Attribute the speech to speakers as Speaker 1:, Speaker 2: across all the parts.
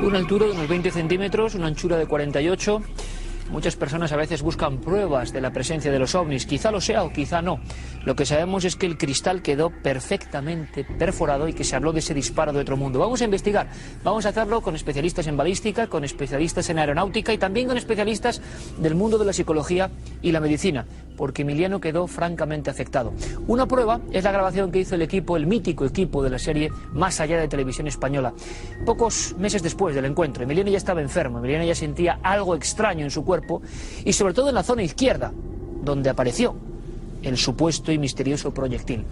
Speaker 1: Una altura de unos 20 centímetros, una anchura de 48. Muchas personas a veces buscan pruebas de la presencia de los ovnis. Quizá lo sea o quizá no. Lo que sabemos es que el cristal quedó perfectamente perforado y que se habló de ese disparo de otro mundo. Vamos a investigar. Vamos a hacerlo con especialistas en balística, con especialistas en aeronáutica y también con especialistas del mundo de la psicología y la medicina, porque Emiliano quedó francamente afectado. Una prueba es la grabación que hizo el equipo, el mítico equipo de la serie Más Allá de Televisión Española. Pocos meses después del encuentro, Emiliano ya estaba enfermo, Emiliano ya sentía algo extraño en su cuerpo y sobre todo en la zona izquierda, donde apareció el supuesto y misterioso proyectil.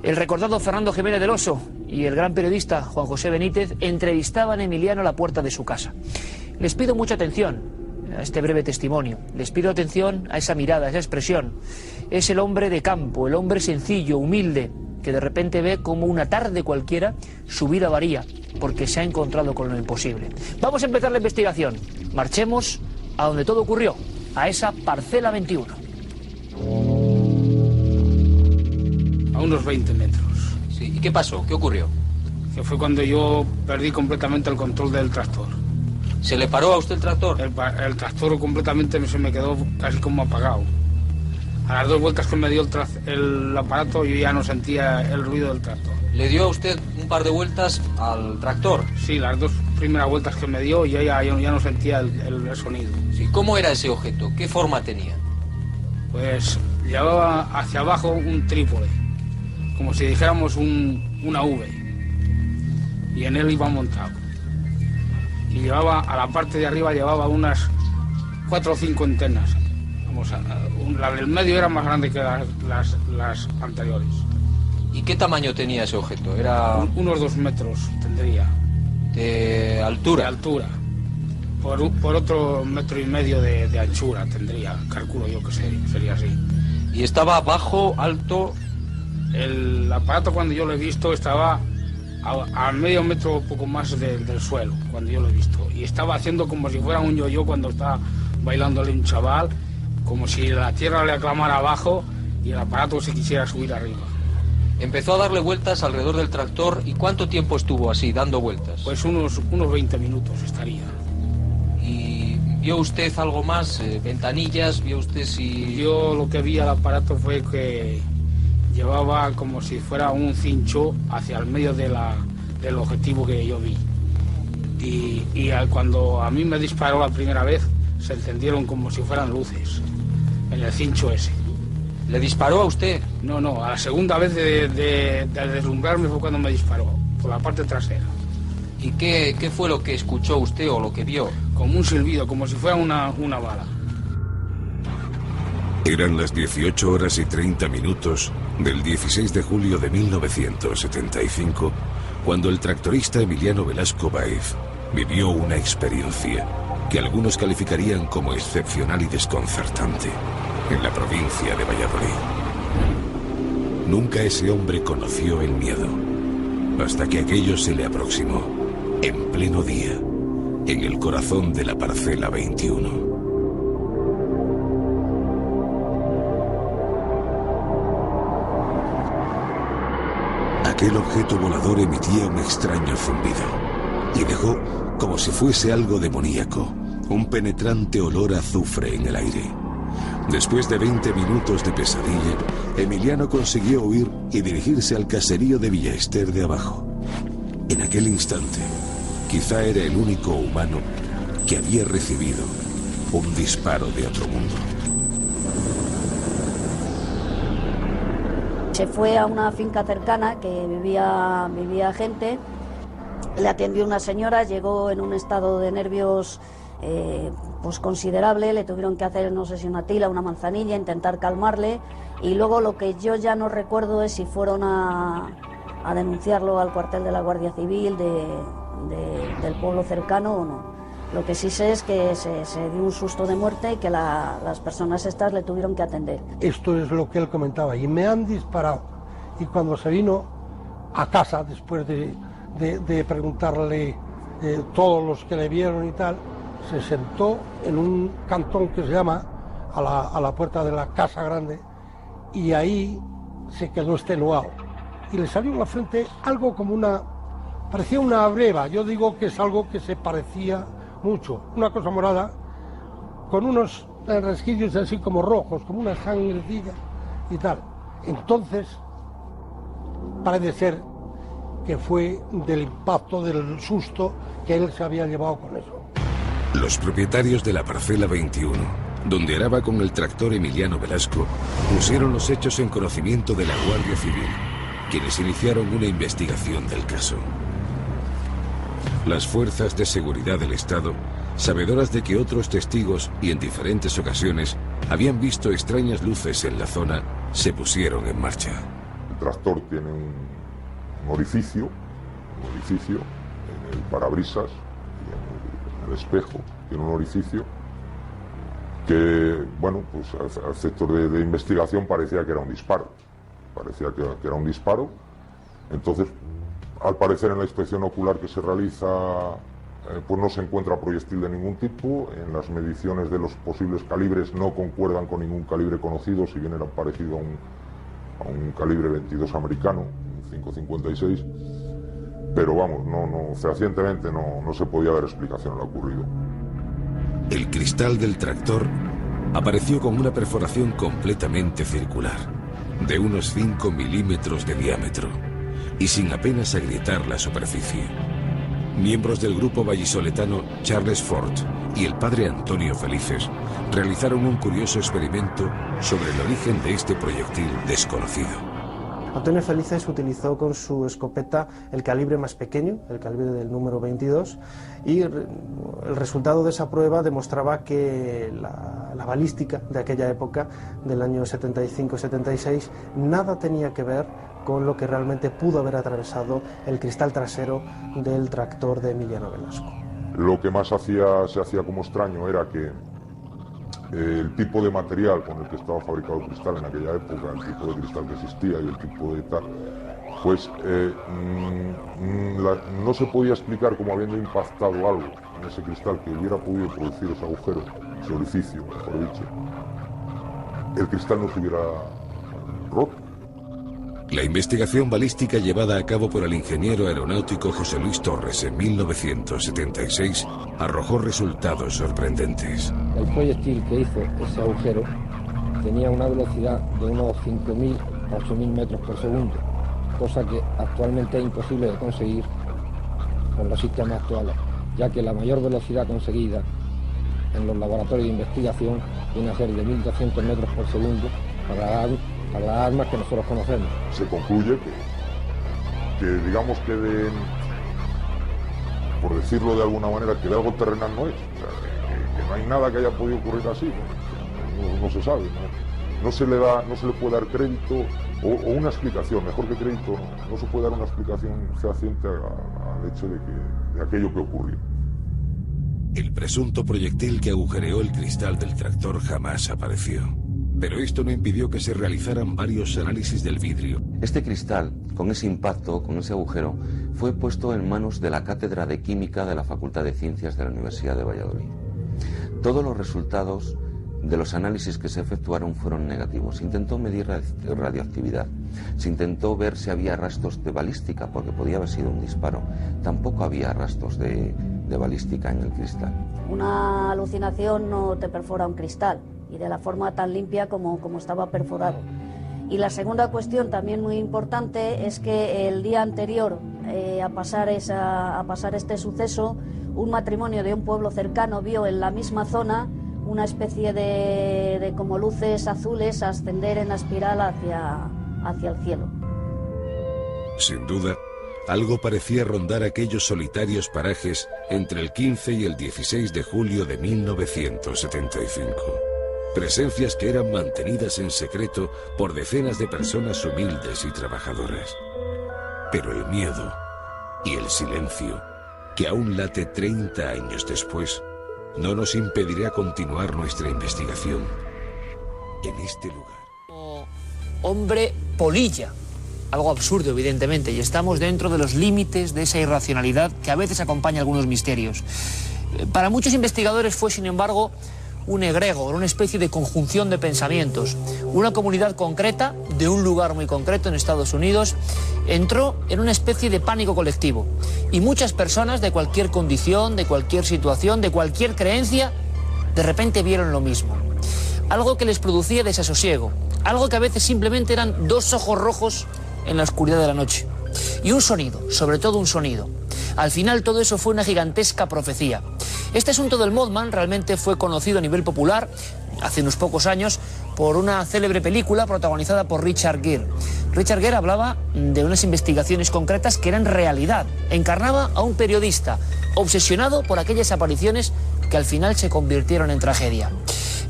Speaker 1: El recordado Fernando Jiménez del Oso y el gran periodista Juan José Benítez entrevistaban a Emiliano a la puerta de su casa. Les pido mucha atención a este breve testimonio, les pido atención a esa mirada, a esa expresión. Es el hombre de campo, el hombre sencillo, humilde, que de repente ve como una tarde cualquiera su vida varía, porque se ha encontrado con lo imposible. Vamos a empezar la investigación. Marchemos a donde todo ocurrió, a esa parcela 21.
Speaker 2: A unos 20 metros.
Speaker 3: Sí, ¿y qué pasó? ¿Qué ocurrió?
Speaker 2: Que fue cuando yo perdí completamente el control del tractor.
Speaker 3: ¿Se le paró a usted el tractor?
Speaker 2: El tractor completamente se me quedó casi como apagado. A las 2 vueltas que me dio el aparato yo ya no sentía el ruido del tractor.
Speaker 3: ¿Le dio a usted un par de vueltas al tractor?
Speaker 2: Sí, las 2 primeras vueltas que me dio yo ya no sentía el sonido.
Speaker 3: Sí, ¿cómo era ese objeto? ¿Qué forma tenía?
Speaker 2: Pues llevaba hacia abajo un trípode, como si dijéramos una V, y en él iba montado. Y llevaba, a la parte de arriba llevaba unas 4 o 5 antenas. La del medio era más grande que las anteriores.
Speaker 3: ¿Y qué tamaño tenía ese objeto? Era
Speaker 2: unos 2 metros tendría.
Speaker 3: ¿De altura?
Speaker 2: De altura. Por otro 1,5 metros de anchura tendría, calculo yo que sería así.
Speaker 3: ¿Y estaba bajo, alto?
Speaker 2: El aparato cuando yo lo he visto estaba a medio metro o poco más del suelo, cuando yo lo he visto. Y estaba haciendo como si fuera un yo-yo cuando está bailándole un chaval, como si la tierra le aclamara abajo y el aparato se quisiera subir arriba.
Speaker 3: Empezó a darle vueltas alrededor del tractor. ¿Y cuánto tiempo estuvo así, dando vueltas?
Speaker 2: Pues unos 20 minutos estaría.
Speaker 3: ¿Y vio usted algo más? ¿Ventanillas? ¿Vio usted si...?
Speaker 2: Yo lo que vi al aparato fue que llevaba como si fuera un cincho hacia el medio del objetivo que yo vi. Y cuando a mí me disparó la primera vez, se encendieron como si fueran luces en el cincho ese.
Speaker 3: ¿Le disparó a usted?
Speaker 2: No, a la segunda vez de deslumbrarme fue cuando me disparó, por la parte trasera.
Speaker 3: ¿Y qué fue lo que escuchó usted o lo que vio?
Speaker 2: Como un silbido, como si fuera una bala.
Speaker 4: Eran las 18:30 del 16 de julio de 1975, cuando el tractorista Emiliano Velasco Báez vivió una experiencia que algunos calificarían como excepcional y desconcertante en la provincia de Valladolid. Nunca ese hombre conoció el miedo, hasta que aquello se le aproximó, en pleno día, en el corazón de la parcela 21. Aquel objeto volador emitía un extraño zumbido y dejó, como si fuese algo demoníaco, un penetrante olor a azufre en el aire. Después de 20 minutos de pesadilla, Emiliano consiguió huir y dirigirse al caserío de Villaester de Abajo. En aquel instante, quizá era el único humano que había recibido un disparo de otro mundo.
Speaker 5: Se fue a una finca cercana que vivía gente, le atendió una señora, llegó en un estado de nervios pues considerable, le tuvieron que hacer no sé si una tila, una manzanilla, intentar calmarle, y luego lo que yo ya no recuerdo es si fueron a denunciarlo al cuartel de la Guardia Civil del pueblo cercano o no. Lo que sí sé es que se dio un susto de muerte y que las personas estas le tuvieron que atender.
Speaker 6: Esto es lo que él comentaba, y me han disparado. Y cuando se vino a casa, después de preguntarle todos los que le vieron y tal, se sentó en un cantón que se llama a la puerta de la Casa Grande, y ahí se quedó extenuado. Y le salió en la frente algo como una parecía una breva, yo digo que es algo que se parecía mucho, una cosa morada, con unos resquillos así como rojos, como una sangrecilla y tal. Entonces, parece ser que fue del impacto, del susto que él se había llevado con eso.
Speaker 4: Los propietarios de la parcela 21, donde araba con el tractor Emiliano Velasco, pusieron los hechos en conocimiento de la Guardia Civil, quienes iniciaron una investigación del caso. Las fuerzas de seguridad del Estado, sabedoras de que otros testigos y en diferentes ocasiones habían visto extrañas luces en la zona, se pusieron en marcha.
Speaker 7: El tractor tiene un orificio en el parabrisas y en el espejo, tiene un orificio que, bueno, pues a efectos de investigación parecía que era un disparo. Entonces, al parecer en la inspección ocular que se realiza, pues no se encuentra proyectil de ningún tipo. En las mediciones de los posibles calibres no concuerdan con ningún calibre conocido, si bien era parecido a un calibre 22 americano, un 5.56, pero vamos, fehacientemente no se podía dar explicación a lo ocurrido.
Speaker 4: El cristal del tractor apareció con una perforación completamente circular, de unos 5 milímetros de diámetro, y sin apenas agrietar la superficie. Miembros del grupo vallisoletano Charles Fort y el padre Antonio Felices realizaron un curioso experimento sobre el origen de este proyectil desconocido.
Speaker 8: Antonio Felices utilizó con su escopeta el calibre más pequeño, el calibre del número 22, y el resultado de esa prueba demostraba que la balística de aquella época, del año 75-76, nada tenía que ver con lo que realmente pudo haber atravesado el cristal trasero del tractor de Emiliano Velasco.
Speaker 7: Lo que más se hacía como extraño era que el tipo de material con el que estaba fabricado el cristal en aquella época, el tipo de cristal que existía y el tipo de tal, pues no se podía explicar como habiendo impactado algo en ese cristal que hubiera podido producir ese agujero, ese orificio, mejor dicho. El cristal no se hubiera roto.
Speaker 4: La investigación balística llevada a cabo por el ingeniero aeronáutico José Luis Torres en 1976 arrojó resultados sorprendentes.
Speaker 9: El proyectil que hizo ese agujero tenía una velocidad de unos 5.000 a 8.000 metros por segundo, cosa que actualmente es imposible de conseguir con los sistemas actuales, ya que la mayor velocidad conseguida en los laboratorios de investigación viene a ser de 1.200 metros por segundo para las armas que nosotros conocemos.
Speaker 7: Se concluye que digamos que por decirlo de alguna manera, que de algo terrenal no es, o sea, que no hay nada que haya podido ocurrir así, no se sabe, no se le puede dar crédito o una explicación, mejor que crédito, no se puede dar una explicación fehaciente al hecho de aquello que ocurrió.
Speaker 4: El presunto proyectil que agujereó el cristal del tractor jamás apareció. Pero esto no impidió que se realizaran varios análisis del vidrio.
Speaker 10: Este cristal, con ese impacto, con ese agujero, fue puesto en manos de la Cátedra de Química de la Facultad de Ciencias de la Universidad de Valladolid. Todos los resultados de los análisis que se efectuaron fueron negativos. Se intentó medir radioactividad, se intentó ver si había rastros de balística, porque podía haber sido un disparo. Tampoco había rastros de balística en el cristal.
Speaker 5: Una alucinación no te perfora un cristal, y de la forma tan limpia como estaba perforado. Y la segunda cuestión, también muy importante, es que el día anterior a pasar este suceso, un matrimonio de un pueblo cercano vio en la misma zona una especie de como luces azules ascender en espiral hacia el cielo.
Speaker 4: Sin duda, algo parecía rondar aquellos solitarios parajes entre el 15 y el 16 de julio de 1975. Presencias que eran mantenidas en secreto por decenas de personas humildes y trabajadoras. Pero el miedo y el silencio, que aún late 30 años después, no nos impedirá continuar nuestra investigación en este lugar.
Speaker 1: Hombre polilla. Algo absurdo, evidentemente, y estamos dentro de los límites de esa irracionalidad que a veces acompaña algunos misterios. Para muchos investigadores fue, sin embargo, un egregor, una especie de conjunción de pensamientos. Una comunidad concreta, de un lugar muy concreto en Estados Unidos, entró en una especie de pánico colectivo. Y muchas personas de cualquier condición, de cualquier situación, de cualquier creencia, de repente vieron lo mismo. Algo que les producía desasosiego, algo que a veces simplemente eran dos ojos rojos en la oscuridad de la noche. Y un sonido, sobre todo un sonido. Al final todo eso fue una gigantesca profecía. Este asunto del Mothman realmente fue conocido a nivel popular hace unos pocos años por una célebre película protagonizada por Richard Gere. Richard Gere hablaba de unas investigaciones concretas que eran realidad. Encarnaba a un periodista obsesionado por aquellas apariciones que al final se convirtieron en tragedia.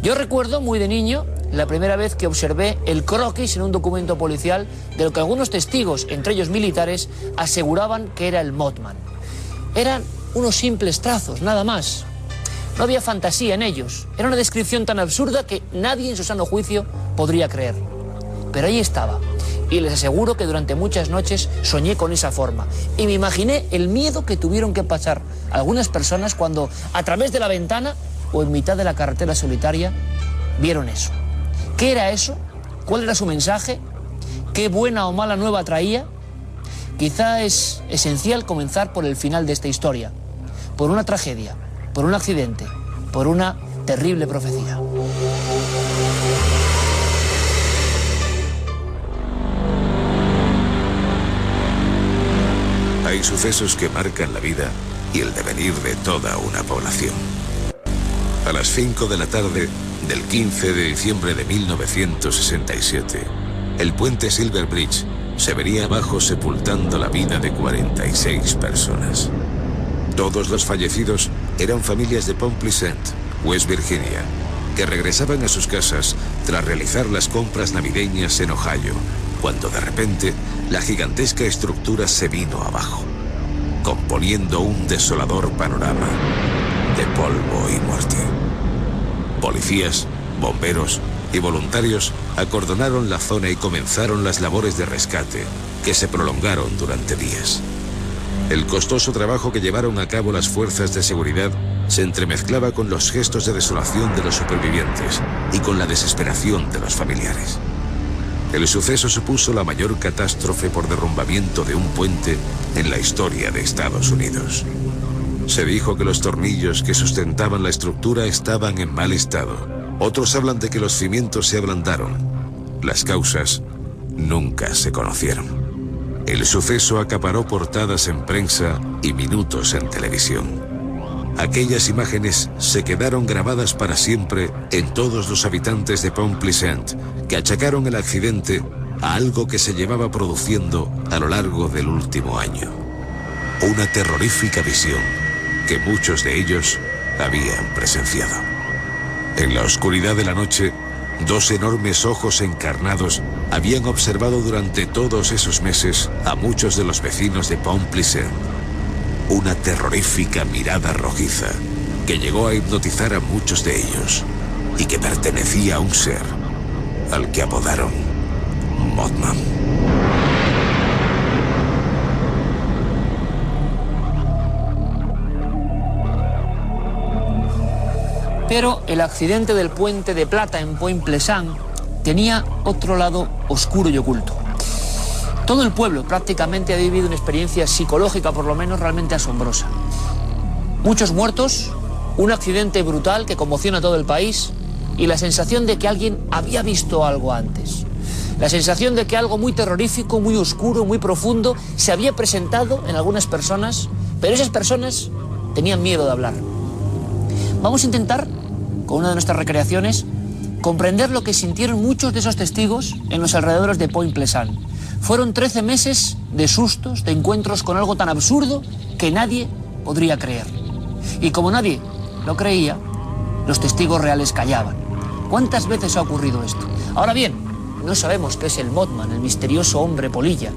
Speaker 1: Yo recuerdo muy de niño la primera vez que observé el croquis en un documento policial de lo que algunos testigos, entre ellos militares, aseguraban que era el Mothman. Eran unos simples trazos, nada más. No había fantasía en ellos. Era una descripción tan absurda que nadie en su sano juicio podría creer. Pero ahí estaba. Y les aseguro que durante muchas noches soñé con esa forma. Y me imaginé el miedo que tuvieron que pasar algunas personas cuando, a través de la ventana o en mitad de la carretera solitaria, vieron eso. ¿Qué era eso? ¿Cuál era su mensaje? ¿Qué buena o mala nueva traía? Quizá es esencial comenzar por el final de esta historia, por una tragedia, por un accidente, por una terrible profecía.
Speaker 4: Hay sucesos que marcan la vida y el devenir de toda una población. A las 5 de la tarde del 15 de diciembre de 1967, el puente Silver Bridge se venía abajo sepultando la vida de 46 personas. Todos los fallecidos eran familias de Point Pleasant, West Virginia, que regresaban a sus casas tras realizar las compras navideñas en Ohio, cuando de repente la gigantesca estructura se vino abajo, componiendo un desolador panorama de polvo y muerte. Policías, bomberos y voluntarios acordonaron la zona y comenzaron las labores de rescate, que se prolongaron durante días. El costoso trabajo que llevaron a cabo las fuerzas de seguridad se entremezclaba con los gestos de desolación de los supervivientes y con la desesperación de los familiares. El suceso supuso la mayor catástrofe por derrumbamiento de un puente en la historia de Estados Unidos. Se dijo que los tornillos que sustentaban la estructura estaban en mal estado. Otros hablan de que los cimientos se ablandaron. Las causas nunca se conocieron. El suceso acaparó portadas en prensa y minutos en televisión. Aquellas imágenes se quedaron grabadas para siempre en todos los habitantes de Point Pleasant, que achacaron el accidente a algo que se llevaba produciendo a lo largo del último año. Una terrorífica visión que muchos de ellos habían presenciado. En la oscuridad de la noche, dos enormes ojos encarnados habían observado durante todos esos meses a muchos de los vecinos de Point Pleasant. Una terrorífica mirada rojiza que llegó a hipnotizar a muchos de ellos y que pertenecía a un ser al que apodaron Mothman.
Speaker 1: Pero el accidente del puente de Plata en Point Pleasant tenía otro lado oscuro y oculto. Todo el pueblo prácticamente ha vivido una experiencia psicológica, por lo menos, realmente asombrosa. Muchos muertos, un accidente brutal que conmociona a todo el país y la sensación de que alguien había visto algo antes. La sensación de que algo muy terrorífico, muy oscuro, muy profundo se había presentado en algunas personas, pero esas personas tenían miedo de hablar. Vamos a intentar, con una de nuestras recreaciones, comprender lo que sintieron muchos de esos testigos en los alrededores de Point Pleasant. Fueron 13 meses de sustos, de encuentros con algo tan absurdo que nadie podría creer. Y como nadie lo creía, los testigos reales callaban. ¿Cuántas veces ha ocurrido esto? Ahora bien, no sabemos qué es el Mothman, el misterioso hombre polilla.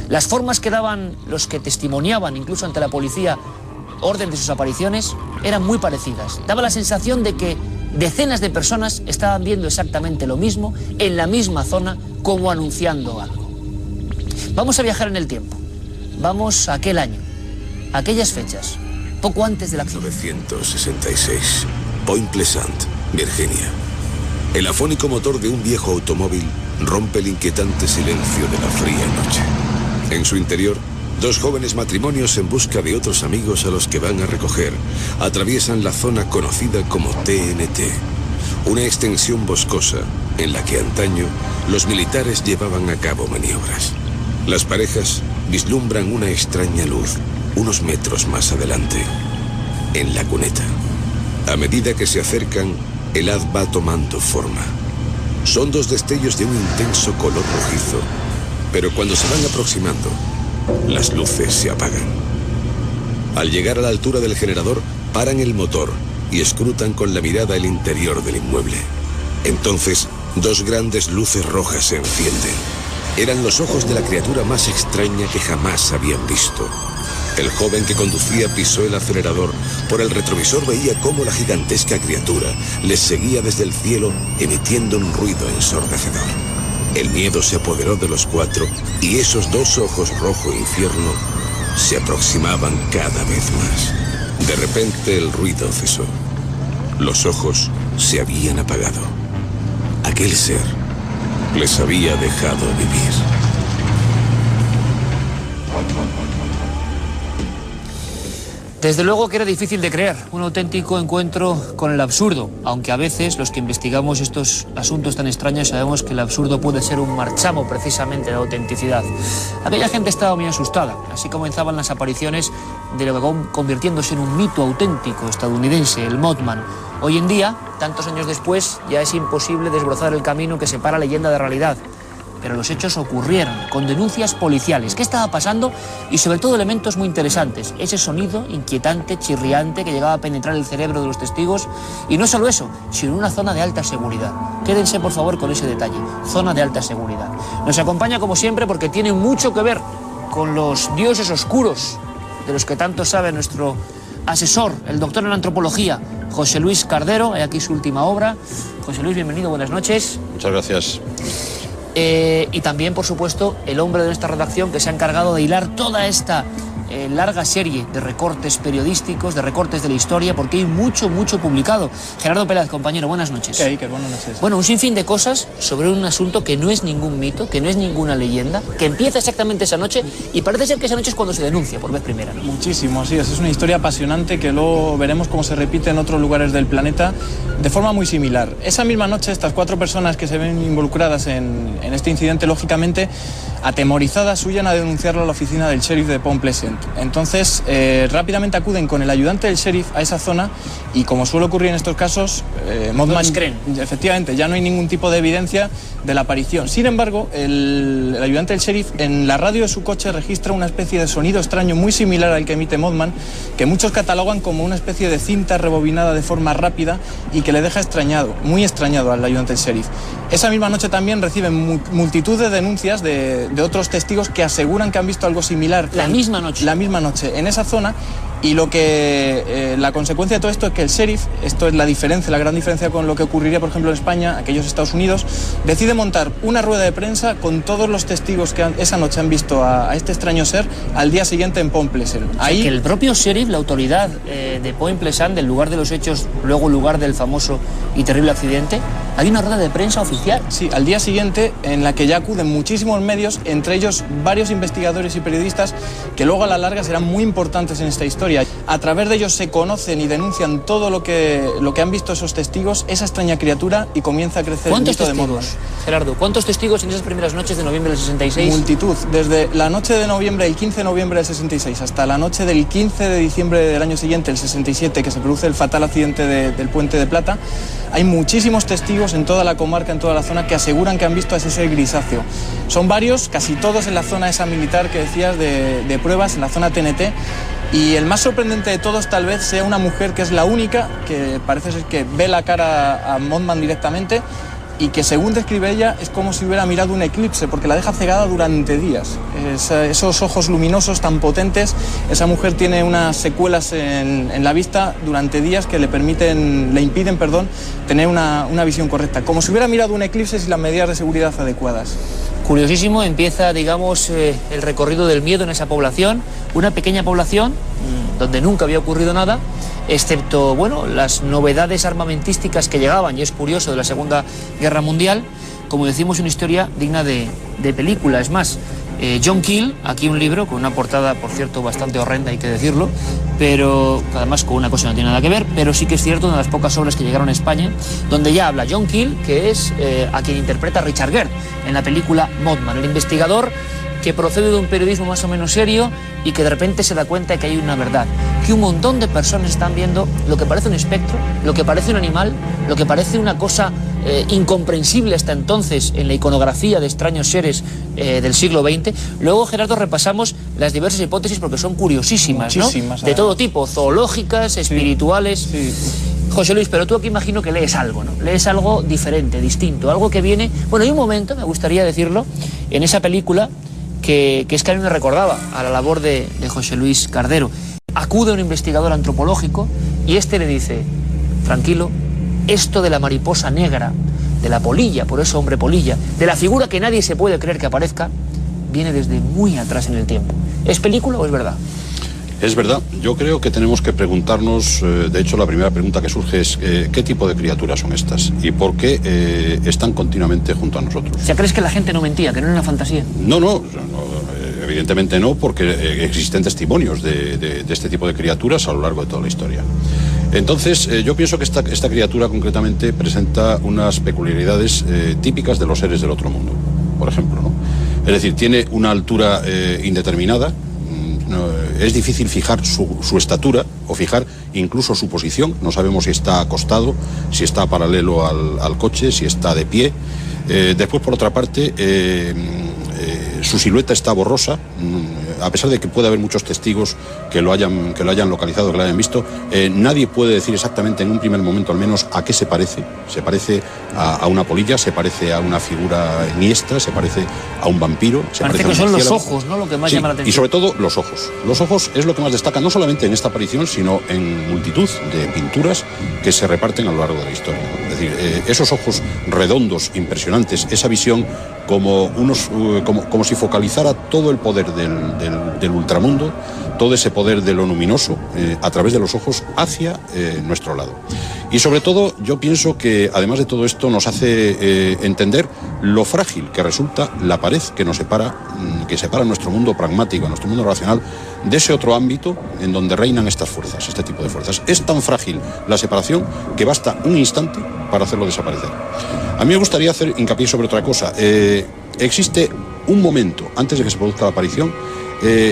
Speaker 1: Las formas que daban los que testimoniaban, incluso ante la policía, orden de sus apariciones, eran muy parecidas. Daba la sensación de que decenas de personas estaban viendo exactamente lo mismo, en la misma zona, como anunciando algo. Vamos a viajar en el tiempo. Vamos a aquel año, aquellas fechas, poco antes del accidente.
Speaker 4: 1966, Point Pleasant, Virginia. El afónico motor de un viejo automóvil rompe el inquietante silencio de la fría noche. En su interior, dos jóvenes matrimonios en busca de otros amigos a los que van a recoger atraviesan la zona conocida como TNT, una extensión boscosa en la que antaño los militares llevaban a cabo maniobras. Las parejas vislumbran una extraña luz unos metros más adelante, en la cuneta. A medida que se acercan, el haz va tomando forma. Son dos destellos de un intenso color rojizo, pero cuando se van aproximando, las luces se apagan. Al llegar a la altura del generador, paran el motor y escrutan con la mirada el interior del inmueble. Entonces, dos grandes luces rojas se encienden. Eran los ojos de la criatura más extraña que jamás habían visto. El joven que conducía pisó el acelerador. Por el retrovisor veía cómo la gigantesca criatura les seguía desde el cielo, emitiendo un ruido ensordecedor. El miedo se apoderó de los cuatro y esos dos ojos rojo infierno se aproximaban cada vez más. De repente el ruido cesó. Los ojos se habían apagado. Aquel ser les había dejado vivir.
Speaker 1: Desde luego que era difícil de creer, un auténtico encuentro con el absurdo, aunque a veces los que investigamos estos asuntos tan extraños sabemos que el absurdo puede ser un marchamo precisamente de autenticidad. Aquella gente estaba muy asustada, así comenzaban las apariciones de lo que va convirtiéndose en un mito auténtico estadounidense, el Mothman. Hoy en día, tantos años después, ya es imposible desbrozar el camino que separa leyenda de realidad. Pero los hechos ocurrieron, con denuncias policiales. ¿Qué estaba pasando? Y sobre todo elementos muy interesantes. Ese sonido inquietante, chirriante, que llegaba a penetrar el cerebro de los testigos. Y no solo eso, sino una zona de alta seguridad. Quédense, por favor, con ese detalle. Zona de alta seguridad. Nos acompaña, como siempre, porque tiene mucho que ver con los dioses oscuros, de los que tanto sabe nuestro asesor, el doctor en antropología, José Luis Cardero. Aquí su última obra. José Luis, bienvenido, buenas noches.
Speaker 11: Muchas gracias.
Speaker 1: Y también, por supuesto, el hombre de nuestra redacción que se ha encargado de hilar toda esta larga serie de recortes periodísticos, de recortes de la historia, porque hay mucho publicado. Gerardo Pérez, compañero, buenas noches.
Speaker 12: ¿Qué hay? Qué buenas noches.
Speaker 1: Bueno, un sinfín de cosas sobre un asunto que no es ningún mito, que no es ninguna leyenda, que empieza exactamente esa noche y parece ser que esa noche es cuando se denuncia por vez primera, ¿no?
Speaker 12: Muchísimo, sí, es una historia apasionante que luego veremos cómo se repite en otros lugares del planeta de forma muy similar. Esa misma noche, estas 4 personas que se ven involucradas en este incidente, lógicamente, atemorizadas, huyen a denunciarlo a la oficina del sheriff de Point Pleasant. Entonces, rápidamente acuden con el ayudante del sheriff a esa zona y, como suele ocurrir en estos casos, Mothman,
Speaker 1: creen.
Speaker 12: Efectivamente, ya no hay ningún tipo de evidencia de la aparición. Sin embargo, el ayudante del sheriff en la radio de su coche registra una especie de sonido extraño muy similar al que emite Mothman, que muchos catalogan como una especie de cinta rebobinada de forma rápida y que le deja muy extrañado al ayudante del sheriff. Esa misma noche también reciben multitud de denuncias de otros testigos que aseguran que han visto algo similar.
Speaker 1: La misma noche
Speaker 12: En esa zona. Y la consecuencia de todo esto es que el sheriff, esto es la gran diferencia con lo que ocurriría, por ejemplo, en España, aquellos Estados Unidos, decide montar una rueda de prensa con todos los testigos que esa noche han visto a este extraño ser al día siguiente en Point Pleasant.
Speaker 1: O sea, que el propio sheriff, la autoridad de Point Pleasant, del lugar de los hechos, luego lugar del famoso y terrible accidente, hay una rueda de prensa oficial.
Speaker 12: Sí, al día siguiente, en la que ya acuden muchísimos medios, entre ellos varios investigadores y periodistas que luego a la larga serán muy importantes en esta historia. A través de ellos se conocen y denuncian todo lo que han visto esos testigos, esa extraña criatura, y comienza a crecer el mito de Mothman.
Speaker 1: Gerardo, ¿cuántos testigos en esas primeras noches de noviembre del 66?
Speaker 12: Multitud, desde la noche de noviembre, el 15 de noviembre del 66, hasta la noche del 15 de diciembre del año siguiente, el 67, que se produce el fatal accidente del Puente de Plata. Hay muchísimos testigos en toda la comarca, en toda la zona, que aseguran que han visto a ese ser grisáceo. Son varios, casi todos en la zona esa militar que decías de pruebas, en la zona TNT. Y el más sorprendente de todos tal vez sea una mujer que es la única que parece ser que ve la cara a Mothman directamente y que, según describe ella, es como si hubiera mirado un eclipse porque la deja cegada durante días. Esos ojos luminosos tan potentes, esa mujer tiene unas secuelas en la vista durante días que le impiden tener una visión correcta, como si hubiera mirado un eclipse sin las medidas de seguridad adecuadas.
Speaker 1: Curiosísimo, empieza, digamos, el recorrido del miedo en esa población, una pequeña población donde nunca había ocurrido nada, excepto, bueno, las novedades armamentísticas que llegaban, y es curioso, de la Segunda Guerra Mundial. Como decimos, una historia digna de película. Es más, John Keel, aquí un libro con una portada, por cierto, bastante horrenda, hay que decirlo, pero además con una cosa que no tiene nada que ver, pero sí que es cierto, una de las pocas obras que llegaron a España, donde ya habla John Keel, que es a quien interpreta Richard Gere en la película Mothman, el investigador que procede de un periodismo más o menos serio y que de repente se da cuenta de que hay una verdad, que un montón de personas están viendo lo que parece un espectro, lo que parece un animal, lo que parece una cosa incomprensible hasta entonces en la iconografía de extraños seres del siglo XX. Luego, Gerardo, repasamos las diversas hipótesis porque son curiosísimas,
Speaker 12: muchísimas,
Speaker 1: ¿no? De todo tipo, zoológicas, espirituales. Sí. José Luis, pero tú aquí imagino que lees algo, ¿no? Lees algo diferente, distinto, algo que viene... Bueno, hay un momento, me gustaría decirlo, en esa película que es que a mí me recordaba a la labor de José Luis Cardero. Acude un investigador antropológico y este le dice: tranquilo, esto de la mariposa negra, de la polilla, por eso hombre polilla, de la figura que nadie se puede creer que aparezca, viene desde muy atrás en el tiempo. ¿Es película o es verdad?
Speaker 11: Es verdad. Yo creo que tenemos que preguntarnos, de hecho la primera pregunta que surge es ¿qué tipo de criaturas son estas? ¿Y por qué están continuamente junto a nosotros?
Speaker 1: O sea, ¿crees que la gente no mentía, que no era una fantasía?
Speaker 11: No, evidentemente no, porque existen testimonios de este tipo de criaturas a lo largo de toda la historia. Entonces, yo pienso que esta criatura concretamente presenta unas peculiaridades típicas de los seres del otro mundo, por ejemplo, ¿no? Es decir, tiene una altura indeterminada. Es difícil fijar su estatura o fijar incluso su posición. No sabemos si está acostado, si está paralelo al coche, si está de pie. Después, por otra parte, su silueta está borrosa, a pesar de que puede haber muchos testigos que lo hayan localizado, que lo hayan visto. Nadie puede decir exactamente en un primer momento al menos a qué se parece. Se parece a una polilla, se parece a una figura iniestra, se parece a un vampiro.
Speaker 1: Parece que son los ojos, ¿no?, lo que más llama la atención.
Speaker 11: Y sobre todo los ojos. Los ojos es lo que más destaca, no solamente en esta aparición, sino en multitud de pinturas que se reparten a lo largo de la historia. Es decir, esos ojos redondos, impresionantes, esa visión como si focalizara todo el poder del ultramundo, todo ese poder de lo luminoso a través de los ojos hacia nuestro lado. Y sobre todo yo pienso que además de todo esto nos hace entender lo frágil que resulta la pared que nos separa, que separa nuestro mundo pragmático, nuestro mundo racional, de ese otro ámbito en donde reinan estas fuerzas, este tipo de fuerzas. Es tan frágil la separación que basta un instante para hacerlo desaparecer. A mí me gustaría hacer hincapié sobre otra cosa. Existe un momento antes de que se produzca la aparición,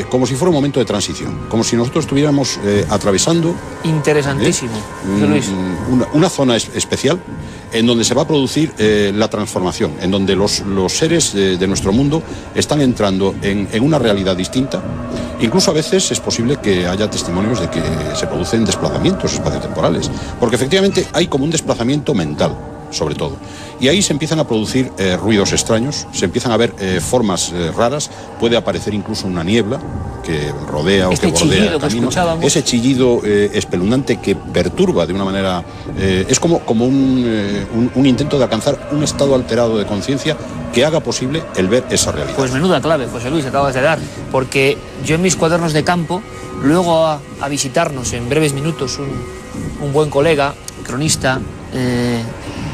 Speaker 11: como si fuera un momento de transición, como si nosotros estuviéramos atravesando...
Speaker 1: Interesantísimo, Luis.
Speaker 11: Una zona especial en donde se va a producir la transformación, en donde los seres de nuestro mundo están entrando en una realidad distinta. Incluso a veces es posible que haya testimonios de que se producen desplazamientos espaciotemporales, porque efectivamente hay como un desplazamiento mental, sobre todo. Y ahí se empiezan a producir ruidos extraños, se empiezan a ver formas raras, puede aparecer incluso una niebla que rodea o que bordea el camino. Ese chillido espeluznante que perturba de una manera... es como un intento de alcanzar un estado alterado de conciencia que haga posible el ver esa realidad.
Speaker 1: Pues menuda clave, José Luis, acabas de dar, porque yo en mis cuadernos de campo, luego a visitarnos en breves minutos un buen colega, cronista,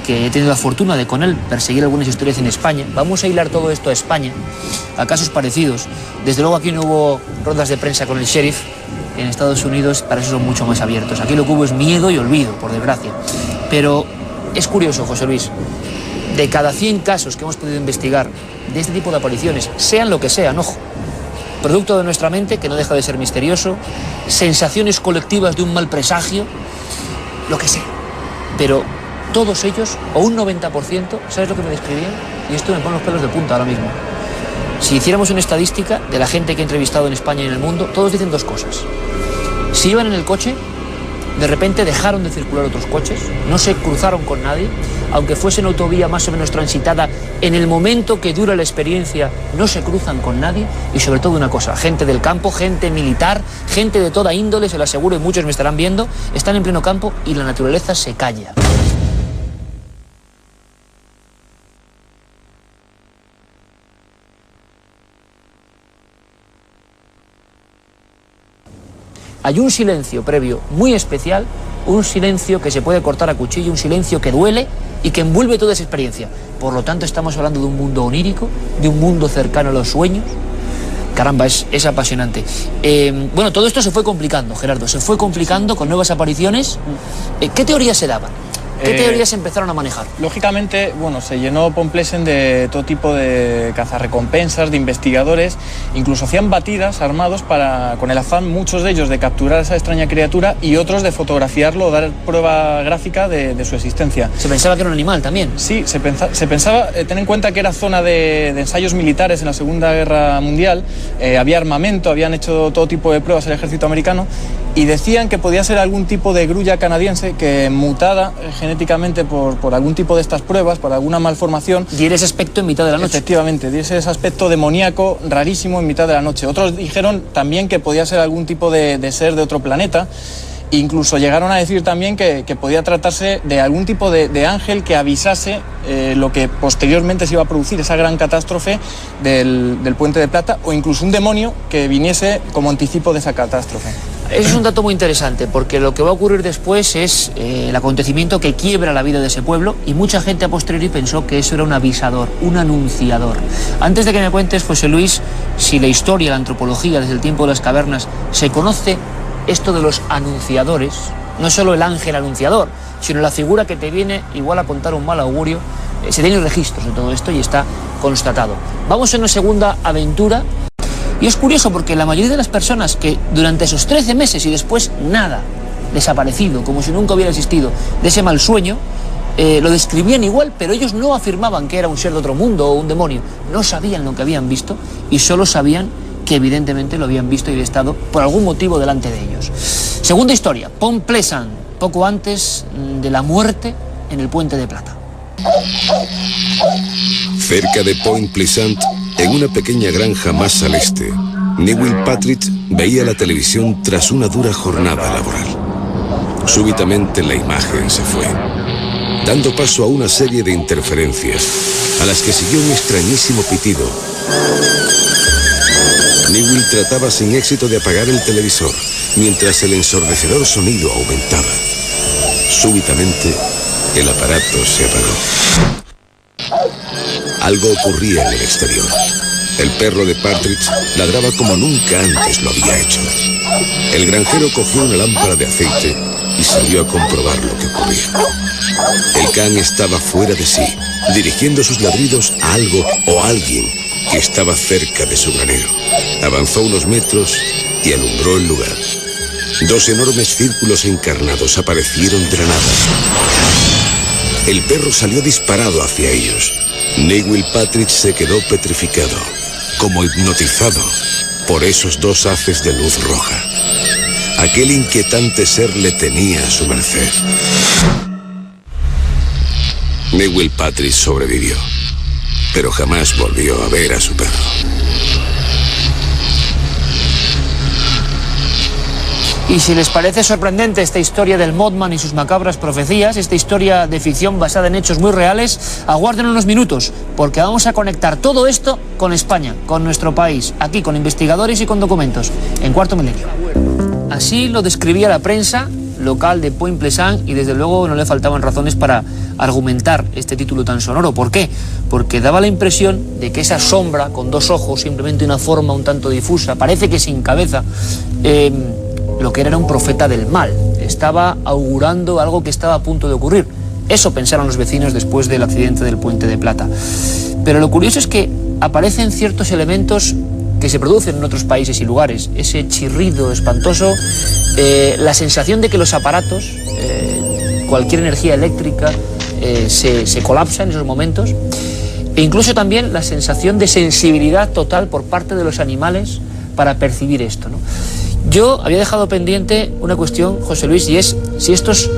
Speaker 1: que he tenido la fortuna de con él perseguir algunas historias en España. Vamos a hilar todo esto a España, a casos parecidos. Desde luego aquí no hubo rondas de prensa con el sheriff. En Estados Unidos para eso son mucho más abiertos. Aquí lo que hubo es miedo y olvido, por desgracia. Pero es curioso, José Luis, de cada 100 casos que hemos podido investigar de este tipo de apariciones, sean lo que sean, ojo, producto de nuestra mente, que no deja de ser misterioso, sensaciones colectivas de un mal presagio, lo que sea. Pero todos ellos, o un 90%, ¿sabes lo que me describían? Y esto me pone los pelos de punta ahora mismo. Si hiciéramos una estadística de la gente que he entrevistado en España y en el mundo, todos dicen dos cosas. Si iban en el coche, de repente dejaron de circular otros coches, no se cruzaron con nadie, aunque fuese en autovía más o menos transitada, en el momento que dura la experiencia no se cruzan con nadie, y sobre todo una cosa, gente del campo, gente militar, gente de toda índole, se lo aseguro y muchos me estarán viendo, están en pleno campo y la naturaleza se calla. hay un silencio previo muy especial, un silencio que se puede cortar a cuchillo, un silencio que duele y que envuelve toda esa experiencia. Por lo tanto, estamos hablando de un mundo onírico, de un mundo cercano a los sueños. Caramba, es apasionante. Bueno, todo esto se fue complicando, Gerardo, se fue complicando con nuevas apariciones. ¿Qué teorías se daban? ¿Qué teorías se empezaron a manejar?
Speaker 12: Lógicamente, bueno, se llenó Point Pleasant de todo tipo de cazarrecompensas, de investigadores, incluso hacían batidas armados con el afán, muchos de ellos, de capturar a esa extraña criatura y otros de fotografiarlo o dar prueba gráfica de su existencia.
Speaker 1: ¿Se pensaba que era un animal también?
Speaker 12: Sí, se pensaba, ten en cuenta que era zona de ensayos militares en la Segunda Guerra Mundial, había armamento, habían hecho todo tipo de pruebas el ejército americano y decían que podía ser algún tipo de grulla canadiense que mutada genéticamente por algún tipo de estas pruebas, por alguna malformación.
Speaker 1: Diera ese aspecto en mitad de la noche.
Speaker 12: Efectivamente, diese ese aspecto demoníaco rarísimo en mitad de la noche. Otros dijeron también que podía ser algún tipo de ser de otro planeta. Incluso llegaron a decir también que podía tratarse de algún tipo de ángel que avisase lo que posteriormente se iba a producir, esa gran catástrofe del Puente de Plata, o incluso un demonio que viniese como anticipo de esa catástrofe.
Speaker 1: Eso es un dato muy interesante, porque lo que va a ocurrir después es el acontecimiento que quiebra la vida de ese pueblo, y mucha gente a posteriori pensó que eso era un avisador, un anunciador. Antes de que me cuentes, José Luis, si la historia, la antropología, desde el tiempo de las cavernas, se conoce esto de los anunciadores, no solo el ángel anunciador, sino la figura que te viene igual a contar un mal augurio. Se tienen registros de todo esto y está constatado. Vamos a una segunda aventura. Y es curioso porque la mayoría de las personas que durante esos 13 meses y después nada, desaparecido, como si nunca hubiera existido, de ese mal sueño, lo describían igual, pero ellos no afirmaban que era un ser de otro mundo o un demonio. No sabían lo que habían visto y solo sabían que evidentemente lo habían visto y había estado por algún motivo delante de ellos. Segunda historia, Point Pleasant, poco antes de la muerte en el Puente de Plata.
Speaker 4: Cerca de Point Pleasant, en una pequeña granja más al este, Neil Patrick veía la televisión tras una dura jornada laboral. Súbitamente la imagen se fue, dando paso a una serie de interferencias, a las que siguió un extrañísimo pitido. Neil trataba sin éxito de apagar el televisor, mientras el ensordecedor sonido aumentaba. Súbitamente, el aparato se apagó. Algo ocurría en el exterior. El perro de Partridge ladraba como nunca antes lo había hecho. El granjero cogió una lámpara de aceite y salió a comprobar lo que ocurría. El can estaba fuera de sí, dirigiendo sus ladridos a algo o a alguien que estaba cerca de su granero. Avanzó unos metros y alumbró el lugar. Dos enormes círculos encarnados aparecieron de la nada. El perro salió disparado hacia ellos. Neil Patrick se quedó petrificado, como hipnotizado por esos dos haces de luz roja. Aquel inquietante ser le tenía a su merced. Neil Patrick sobrevivió, pero jamás volvió a ver a su perro.
Speaker 1: Y si les parece sorprendente esta historia del Mothman y sus macabras profecías, esta historia de ficción basada en hechos muy reales, aguarden unos minutos, porque vamos a conectar todo esto con España, con nuestro país, aquí con investigadores y con documentos, en Cuarto Milenio. Así lo describía la prensa local de Point Pleasant, y desde luego no le faltaban razones para argumentar este título tan sonoro. ¿Por qué? Porque daba la impresión de que esa sombra con dos ojos, simplemente una forma un tanto difusa, parece que sin cabeza, lo que era un profeta del mal, estaba augurando algo que estaba a punto de ocurrir. Eso pensaron los vecinos después del accidente del Puente de Plata. Pero lo curioso es que aparecen ciertos elementos que se producen en otros países y lugares. Ese chirrido espantoso, la sensación de que los aparatos, cualquier energía eléctrica, se colapsa en esos momentos, e incluso también la sensación de sensibilidad total por parte de los animales para percibir esto, ¿no? Yo había dejado pendiente una cuestión, José Luis, y es si estos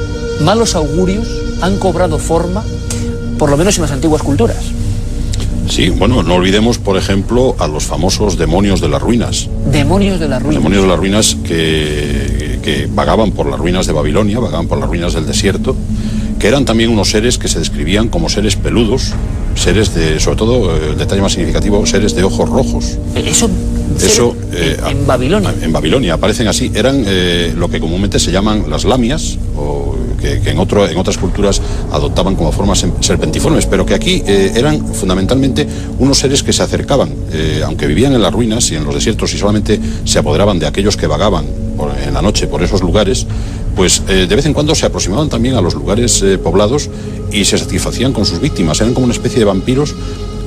Speaker 1: malos augurios han cobrado forma, por lo menos en las antiguas culturas.
Speaker 11: Sí, bueno, no olvidemos, por ejemplo, a los famosos demonios de las ruinas.
Speaker 1: Demonios de las ruinas.
Speaker 11: Demonios de las ruinas que vagaban por las ruinas de Babilonia, vagaban por las ruinas del desierto, que eran también unos seres que se describían como seres peludos, seres de, sobre todo, el detalle más significativo, seres de ojos rojos.
Speaker 1: Eso
Speaker 11: Eso,
Speaker 1: en Babilonia.
Speaker 11: En Babilonia aparecen así. Eran lo que comúnmente se llaman las lamias, o que en otras culturas adoptaban como formas serpentiformes, pero que aquí eran fundamentalmente unos seres que se acercaban, aunque vivían en las ruinas y en los desiertos y solamente se apoderaban de aquellos que vagaban en la noche por esos lugares, pues de vez en cuando se aproximaban también a los lugares poblados y se satisfacían con sus víctimas. Eran como una especie de vampiros,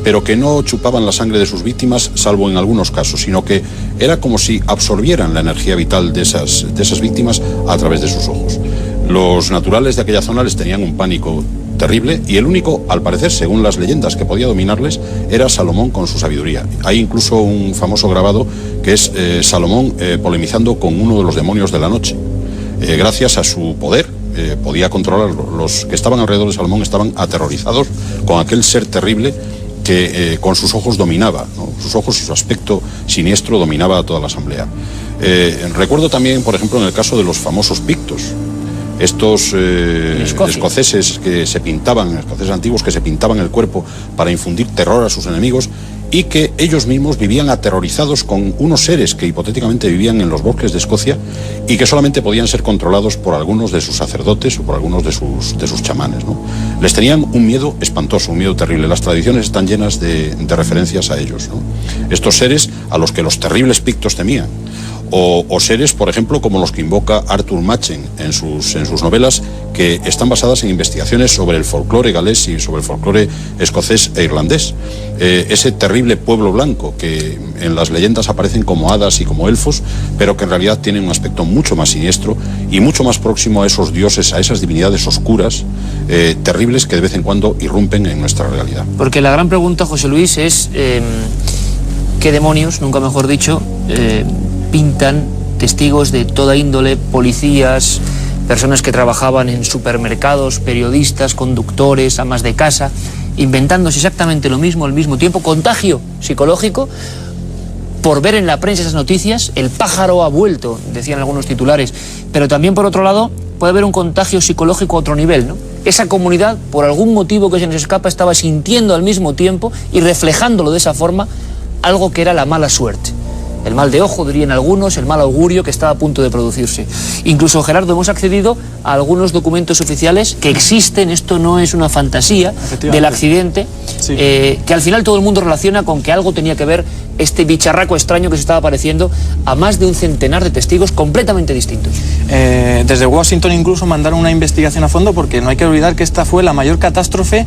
Speaker 11: pero que no chupaban la sangre de sus víctimas, salvo en algunos casos, sino que era como si absorbieran la energía vital de esas víctimas a través de sus ojos. Los naturales de aquella zona les tenían un pánico terrible y el único, al parecer, según las leyendas, que podía dominarles era Salomón con su sabiduría. Hay incluso un famoso grabado que es Salomón polemizando con uno de los demonios de la noche. Gracias a su poder podía controlar. Los que estaban alrededor de Salomón estaban aterrorizados con aquel ser terrible que con sus ojos dominaba, ¿no? Sus ojos y su aspecto siniestro dominaba a toda la asamblea. Recuerdo también, por ejemplo, en el caso de los famosos pictos, estos escoceses antiguos que se pintaban el cuerpo para infundir terror a sus enemigos y que ellos mismos vivían aterrorizados con unos seres que hipotéticamente vivían en los bosques de Escocia y que solamente podían ser controlados por algunos de sus sacerdotes o por algunos de sus chamanes, ¿no? Les tenían un miedo espantoso, un miedo terrible. Las tradiciones están llenas de referencias a ellos, ¿no? Estos seres a los que los terribles pictos temían. O seres, por ejemplo, como los que invoca Arthur Machen en sus novelas, que están basadas en investigaciones sobre el folclore galés y sobre el folclore escocés e irlandés. Ese terrible pueblo blanco que en las leyendas aparecen como hadas y como elfos, pero que en realidad tienen un aspecto mucho más siniestro y mucho más próximo a esos dioses, a esas divinidades oscuras, terribles, que de vez en cuando irrumpen en nuestra realidad.
Speaker 1: Porque la gran pregunta, José Luis, es ¿qué demonios, nunca mejor dicho, pintan testigos de toda índole, policías, personas que trabajaban en supermercados, periodistas, conductores, amas de casa, inventándose exactamente lo mismo al mismo tiempo? Contagio psicológico por ver en la prensa esas noticias. El pájaro ha vuelto, decían algunos titulares, pero también, por otro lado, puede haber un contagio psicológico a otro nivel, ¿no? Esa comunidad, por algún motivo que se nos escapa, estaba sintiendo al mismo tiempo y reflejándolo de esa forma algo que era la mala suerte. El mal de ojo, dirían algunos, el mal augurio que estaba a punto de producirse. Incluso, Gerardo, hemos accedido a algunos documentos oficiales que existen, esto no es una fantasía, del accidente, sí, que al final todo el mundo relaciona con que algo tenía que ver este bicharraco extraño que se estaba apareciendo a más de un centenar de testigos completamente distintos.
Speaker 12: Desde Washington incluso mandaron una investigación a fondo, porque no hay que olvidar que esta fue la mayor catástrofe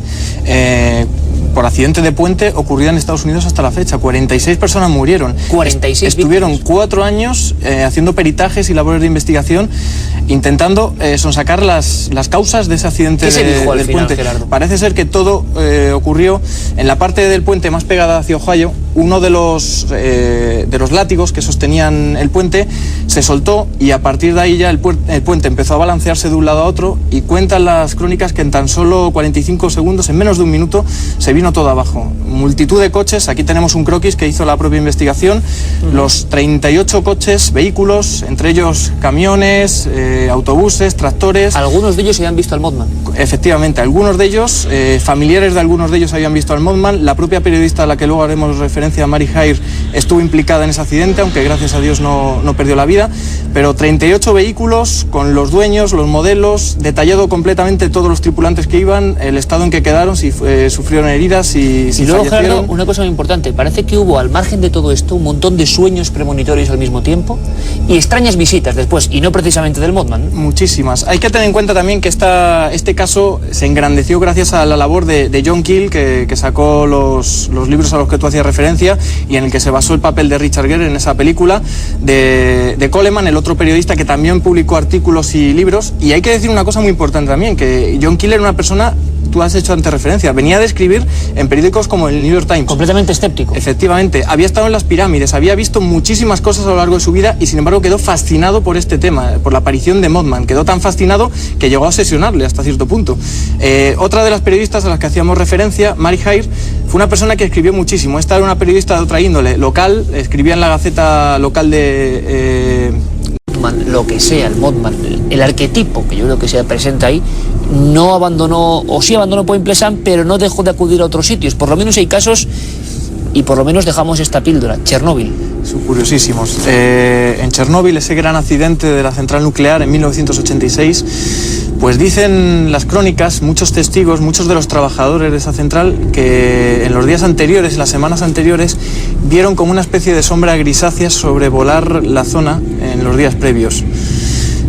Speaker 12: por accidente de puente ocurrida en Estados Unidos hasta la fecha. 46 personas murieron. 46 Estuvieron víctimas. 4 años haciendo peritajes y labores de investigación, intentando sonsacar las causas de ese accidente del puente. Gerardo? Parece ser que todo ocurrió en la parte del puente más pegada hacia Ohio. Uno de los látigos que sostenían el puente se soltó y a partir de ahí ya el puente empezó a balancearse de un lado a otro, y cuentan las crónicas que en tan solo 45 segundos, en menos de un minuto, se vino todo abajo. Multitud de coches, aquí tenemos un croquis que hizo la propia investigación, los 38 coches, vehículos, entre ellos camiones, autobuses, tractores.
Speaker 1: Algunos de ellos habían visto al Mothman.
Speaker 12: Efectivamente, algunos de ellos, familiares de algunos de ellos habían visto al Mothman. La propia periodista a la que luego haremos referencia, Mary Hair, estuvo implicada en ese accidente, aunque gracias a Dios no perdió la vida. Pero 38 vehículos con los dueños, los modelos, detallado completamente todos los tripulantes que iban, el estado en que quedaron, si sufrieron heridas, si
Speaker 1: luego,
Speaker 12: fallecieron.
Speaker 1: Gerardo, una cosa muy importante, parece que hubo al margen de todo esto un montón de sueños premonitorios al mismo tiempo y extrañas visitas después, y no precisamente del Mothman, ¿no?
Speaker 12: Muchísimas. Hay que tener en cuenta también que este caso se engrandeció gracias a la labor de John Keel, que sacó los libros a los que tú hacías referencia y en el que se basó el papel de Richard Gere en esa película, de Coleman, el otro periodista que también publicó artículos y libros. Y hay que decir una cosa muy importante también, que John Keel era una persona, tú has hecho antes referencia, venía de escribir en periódicos como el New York Times.
Speaker 1: Completamente escéptico.
Speaker 12: Efectivamente, había estado en las pirámides, había visto muchísimas cosas a lo largo de su vida y sin embargo quedó fascinado por este tema, por la aparición de Mothman. Quedó tan fascinado que llegó a obsesionarle hasta cierto punto. Otra de las periodistas a las que hacíamos referencia, Mary Hair, fue una persona que escribió muchísimo. Esta era una periodista de otra índole, local, escribía en la Gaceta local de...
Speaker 1: Lo que sea, el Mothman, el arquetipo que yo creo que se presenta ahí, no abandonó, o sí abandonó Point Pleasant, pero no dejó de acudir a otros sitios. Por lo menos hay casos, y por lo menos dejamos esta píldora. Chernóbil.
Speaker 12: son curiosísimos. En Chernóbil, ese gran accidente de la central nuclear en 1986, pues dicen las crónicas, muchos testigos, muchos de los trabajadores de esa central, que en los días anteriores, en las semanas anteriores, vieron como una especie de sombra grisácea sobrevolar la zona en los días previos.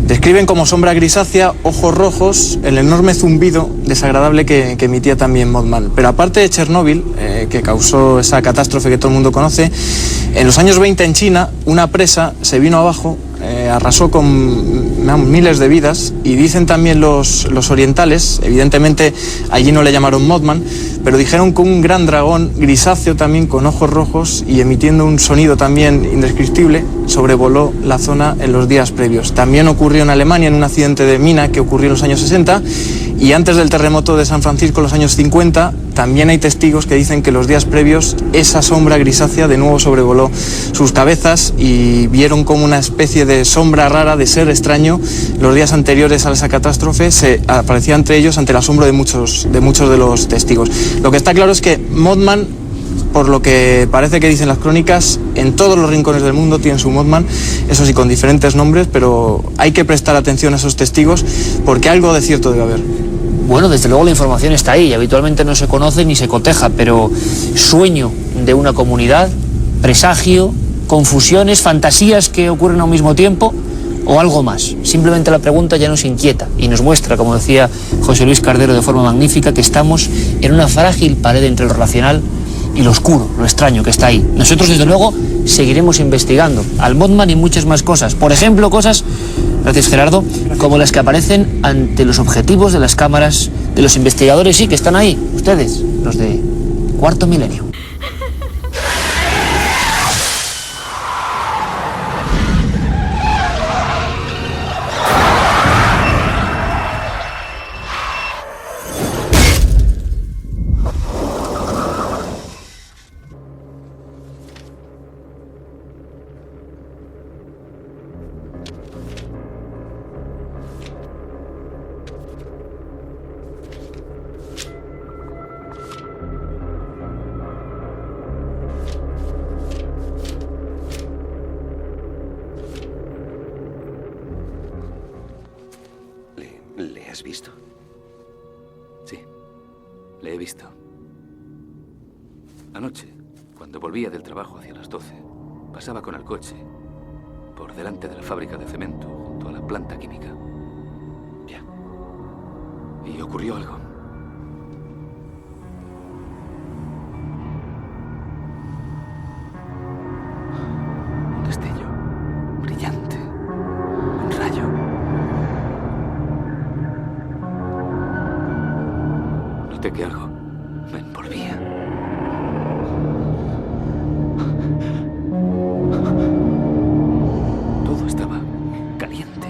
Speaker 12: Describen como sombra grisácea, ojos rojos, el enorme zumbido desagradable que emitía también Mothman. Pero aparte de Chernóbil, que causó esa catástrofe que todo el mundo conoce, en los años 20 en China, una presa se vino abajo, arrasó con miles de vidas, y dicen también los orientales, evidentemente allí no le llamaron Mothman, pero dijeron que un gran dragón grisáceo también con ojos rojos y emitiendo un sonido también indescriptible sobrevoló la zona en los días previos. También ocurrió en Alemania en un accidente de mina que ocurrió en los años 60, y antes del terremoto de San Francisco en los años 50 también hay testigos que dicen que los días previos esa sombra grisácea de nuevo sobrevoló sus cabezas y vieron como una especie de sombra rara, de ser extraño. Los días anteriores a esa catástrofe se aparecía entre ellos ante el asombro de muchos de los testigos. Lo que está claro es que Mothman, por lo que parece que dicen las crónicas, en todos los rincones del mundo tienen su Mothman, eso sí, con diferentes nombres, pero hay que prestar atención a esos testigos porque algo de cierto debe haber.
Speaker 1: Bueno, desde luego la información está ahí, habitualmente no se conoce ni se coteja, pero sueño de una comunidad, presagio, confusiones, fantasías que ocurren a un mismo tiempo, o algo más. Simplemente la pregunta ya nos inquieta y nos muestra, como decía José Luis Cardero de forma magnífica, que estamos en una frágil pared entre lo racional y lo oscuro, lo extraño que está ahí. Nosotros, desde luego, seguiremos investigando al Mothman y muchas más cosas. Por ejemplo, cosas, gracias Gerardo, como las que aparecen ante los objetivos de las cámaras de los investigadores, sí, que están ahí, ustedes, los de Cuarto Milenio.
Speaker 13: ¿Le has visto? Sí, le he visto. Anoche, cuando volvía del trabajo hacia las 12, pasaba con el coche por delante de la fábrica de cemento junto a la planta química. Ya. Y ocurrió algo. Un destello brillante. Un rayo. Noté que algo me envolvía. Todo estaba caliente.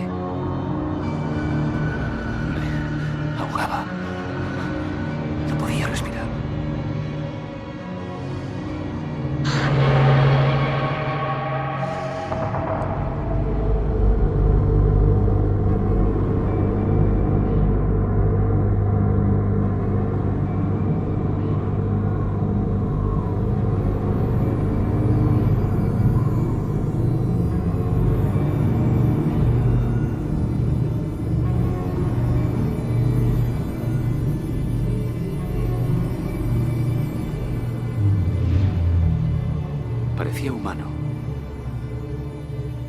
Speaker 13: Me ahogaba. No podía respirar. Parecía humano,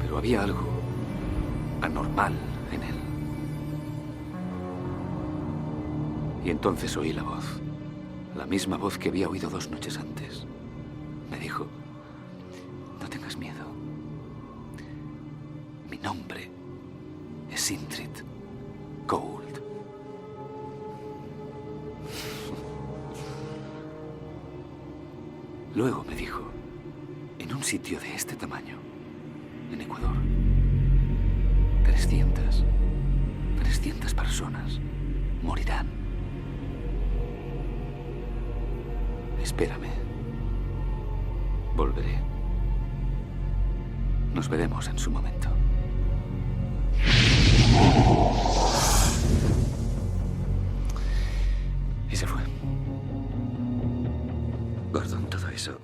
Speaker 13: pero había algo anormal en él. Y entonces oí la voz, la misma voz que había oído 2 noches antes. Me dijo, no tengas miedo. Mi nombre es Sindrid Gould. Luego me dijo, en un sitio de este tamaño, en Ecuador, 300 personas morirán. Espérame. Volveré. Nos veremos en su momento. Y se fue. Gordon, todo eso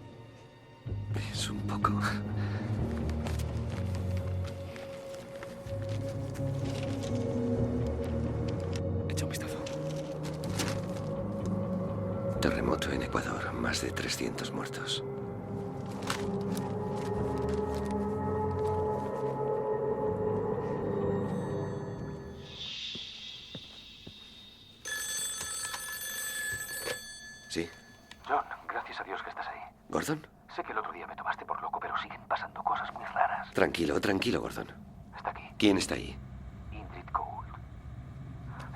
Speaker 13: es un poco
Speaker 14: Terremoto en Ecuador, más de 300 muertos. Sí.
Speaker 15: John, gracias a Dios que estás ahí.
Speaker 14: ¿Gordon?
Speaker 15: Sé que el otro día me tomaste por loco, pero siguen pasando cosas muy raras.
Speaker 14: Tranquilo, tranquilo, Gordon.
Speaker 15: Está aquí.
Speaker 14: ¿Quién está ahí?
Speaker 15: Indrid Gould.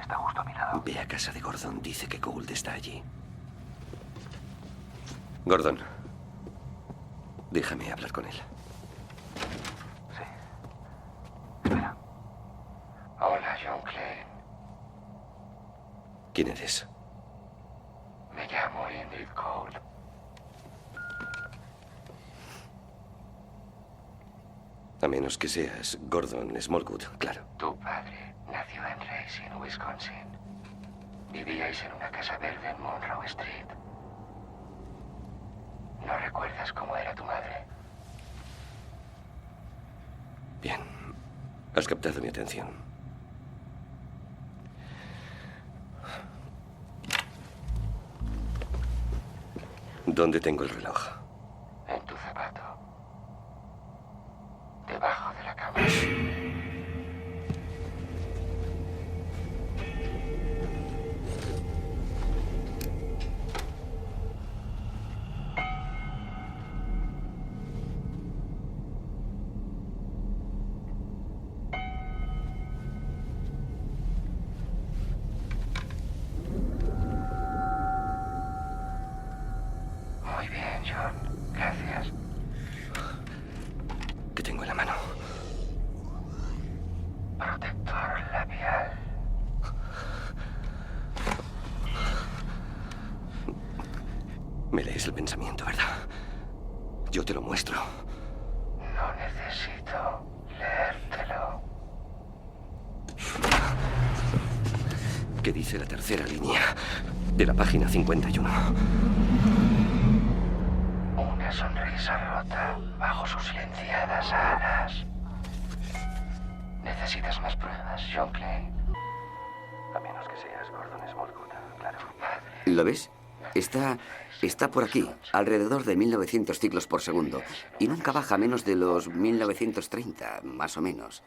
Speaker 15: Está justo a mi lado.
Speaker 14: Ve a casa de Gordon. Dice que Gould está allí. Gordon, déjame hablar con él.
Speaker 15: Sí. Espera.
Speaker 16: Hola, John Klein.
Speaker 14: ¿Quién eres?
Speaker 16: Me llamo Indrid Gould.
Speaker 14: A menos que seas Gordon Smallwood, claro.
Speaker 16: Tu padre nació en Racine, Wisconsin. Vivíais en una casa verde en Monroe Street. ¿No recuerdas cómo era tu madre?
Speaker 14: Bien. Has captado mi atención. ¿Dónde tengo el reloj?
Speaker 16: En tu zapato. Debajo de la cama. Muy bien, John. Gracias.
Speaker 14: ¿Qué tengo en la mano?
Speaker 16: Protector labial.
Speaker 14: Me lees el pensamiento, ¿verdad? Yo te lo muestro.
Speaker 16: No necesito leértelo.
Speaker 14: ¿Qué dice la tercera línea de la página 51?
Speaker 16: Una sonrisa rota bajo sus silenciadas alas. ¿Necesitas más pruebas, John Klein? A menos que seas Gordon Smallwood, claro.
Speaker 17: ¿Lo ves? Está por aquí, alrededor de 1900 ciclos por segundo. Y nunca baja a menos de los 1930, más o menos.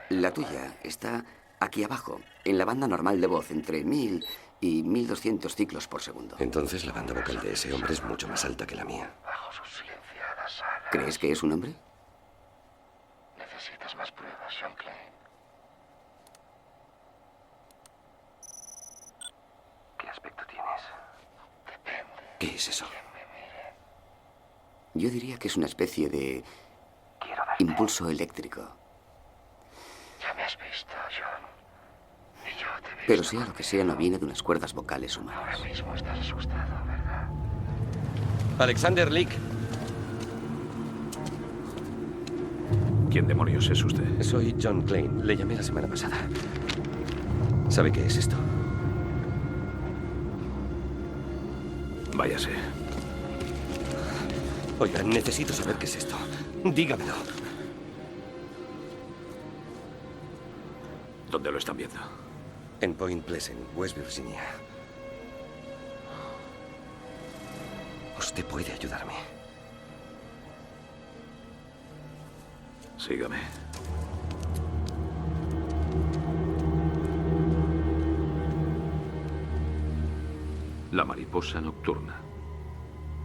Speaker 17: La tuya está aquí abajo, en la banda normal de voz, entre 1000 y 1200 ciclos por segundo.
Speaker 14: Entonces la banda vocal de ese hombre es mucho más alta que la mía.
Speaker 16: Bajo sus silenciadas alas.
Speaker 17: ¿Crees que es un hombre?
Speaker 16: ¿Necesitas más pruebas, John Klein? ¿Qué aspecto tienes? Depende.
Speaker 14: ¿Qué es eso?
Speaker 17: Yo diría que es una especie de impulso eléctrico.
Speaker 16: Ya me has visto, John. Y yo te he visto.
Speaker 17: Pero sea lo que sea, no viene de unas cuerdas vocales humanas.
Speaker 16: Ahora mismo estás asustado, ¿verdad?
Speaker 14: Alexander Leak.
Speaker 13: ¿Quién demonios es usted?
Speaker 14: Soy John Klein. Le llamé la semana pasada. ¿Sabe qué es esto?
Speaker 13: Váyase.
Speaker 14: Oiga, necesito saber qué es esto. Dígamelo.
Speaker 13: ¿Dónde lo están viendo?
Speaker 14: En Point Pleasant, West Virginia. Usted puede ayudarme.
Speaker 13: Sígame. La mariposa nocturna.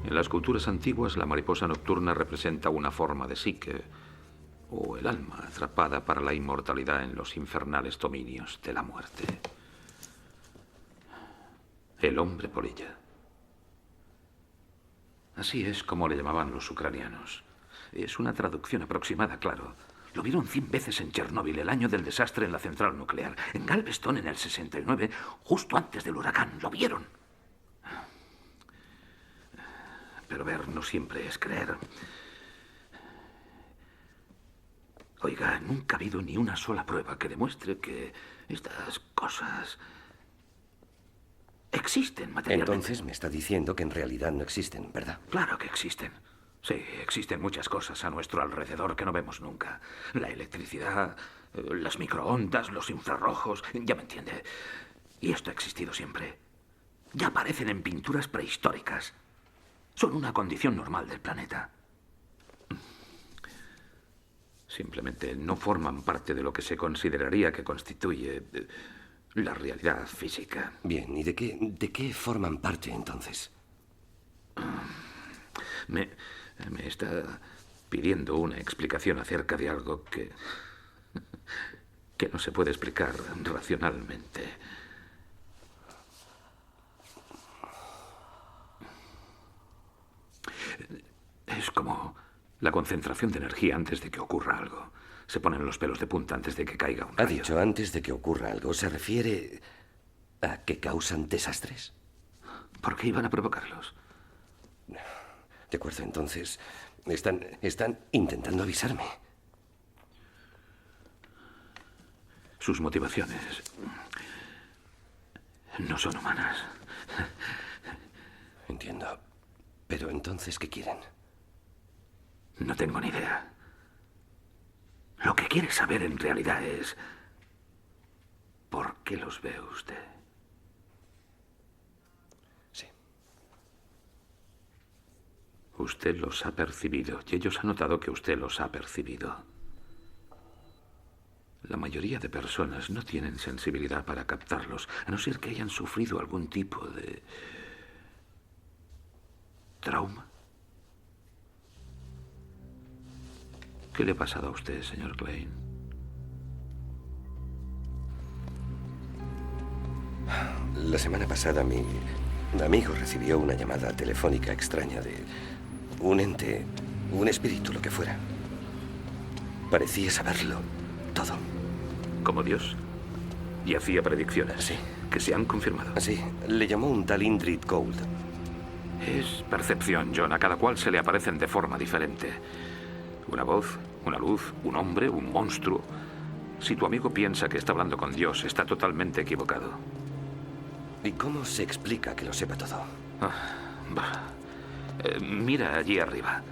Speaker 13: En las culturas antiguas, la mariposa nocturna representa una forma de psique o el alma atrapada para la inmortalidad en los infernales dominios de la muerte. El hombre polilla. Así es como le llamaban los ucranianos. Es una traducción aproximada, claro. Lo vieron 100 veces en Chernóbil, el año del desastre en la central nuclear. En Galveston, en el 69, justo antes del huracán. Lo vieron. Pero ver no siempre es creer. Oiga, nunca ha habido ni una sola prueba que demuestre que estas cosas existen materialmente.
Speaker 14: Entonces me está diciendo que en realidad no existen, ¿verdad?
Speaker 13: Claro que existen. Sí, existen muchas cosas a nuestro alrededor que no vemos nunca. La electricidad, las microondas, los infrarrojos, ya me entiende. Y esto ha existido siempre. Ya aparecen en pinturas prehistóricas. Son una condición normal del planeta. Simplemente no forman parte de lo que se consideraría que constituye la realidad física.
Speaker 14: Bien, ¿y de qué forman parte entonces?
Speaker 13: Me está pidiendo una explicación acerca de algo que no se puede explicar racionalmente. Es como la concentración de energía antes de que ocurra algo. Se ponen los pelos de punta antes de que caiga un rayo.
Speaker 14: Ha dicho antes de que ocurra algo. ¿Se refiere a que causan desastres?
Speaker 13: ¿Por qué iban a provocarlos?
Speaker 14: De acuerdo, entonces están intentando avisarme.
Speaker 13: Sus motivaciones no son humanas.
Speaker 14: Entiendo. Pero entonces, ¿qué quieren?
Speaker 13: No tengo ni idea. Lo que quiere saber en realidad es ¿por qué los ve usted?
Speaker 14: Sí.
Speaker 13: Usted los ha percibido y ellos han notado que usted los ha percibido. La mayoría de personas no tienen sensibilidad para captarlos, a no ser que hayan sufrido algún tipo de trauma. ¿Qué le ha pasado a usted, señor Klein?
Speaker 14: La semana pasada mi amigo recibió una llamada telefónica extraña de un ente, un espíritu, lo que fuera. Parecía saberlo todo.
Speaker 13: ¿Como Dios? Y hacía predicciones.
Speaker 14: Sí.
Speaker 13: Que se han confirmado.
Speaker 14: Sí. Le llamó un tal Indrid Gould.
Speaker 13: Es percepción, John. A cada cual se le aparecen de forma diferente. Una voz, una luz, un hombre, un monstruo. Si tu amigo piensa que está hablando con Dios, está totalmente equivocado.
Speaker 14: ¿Y cómo se explica que lo sepa todo?
Speaker 13: Mira allí arriba.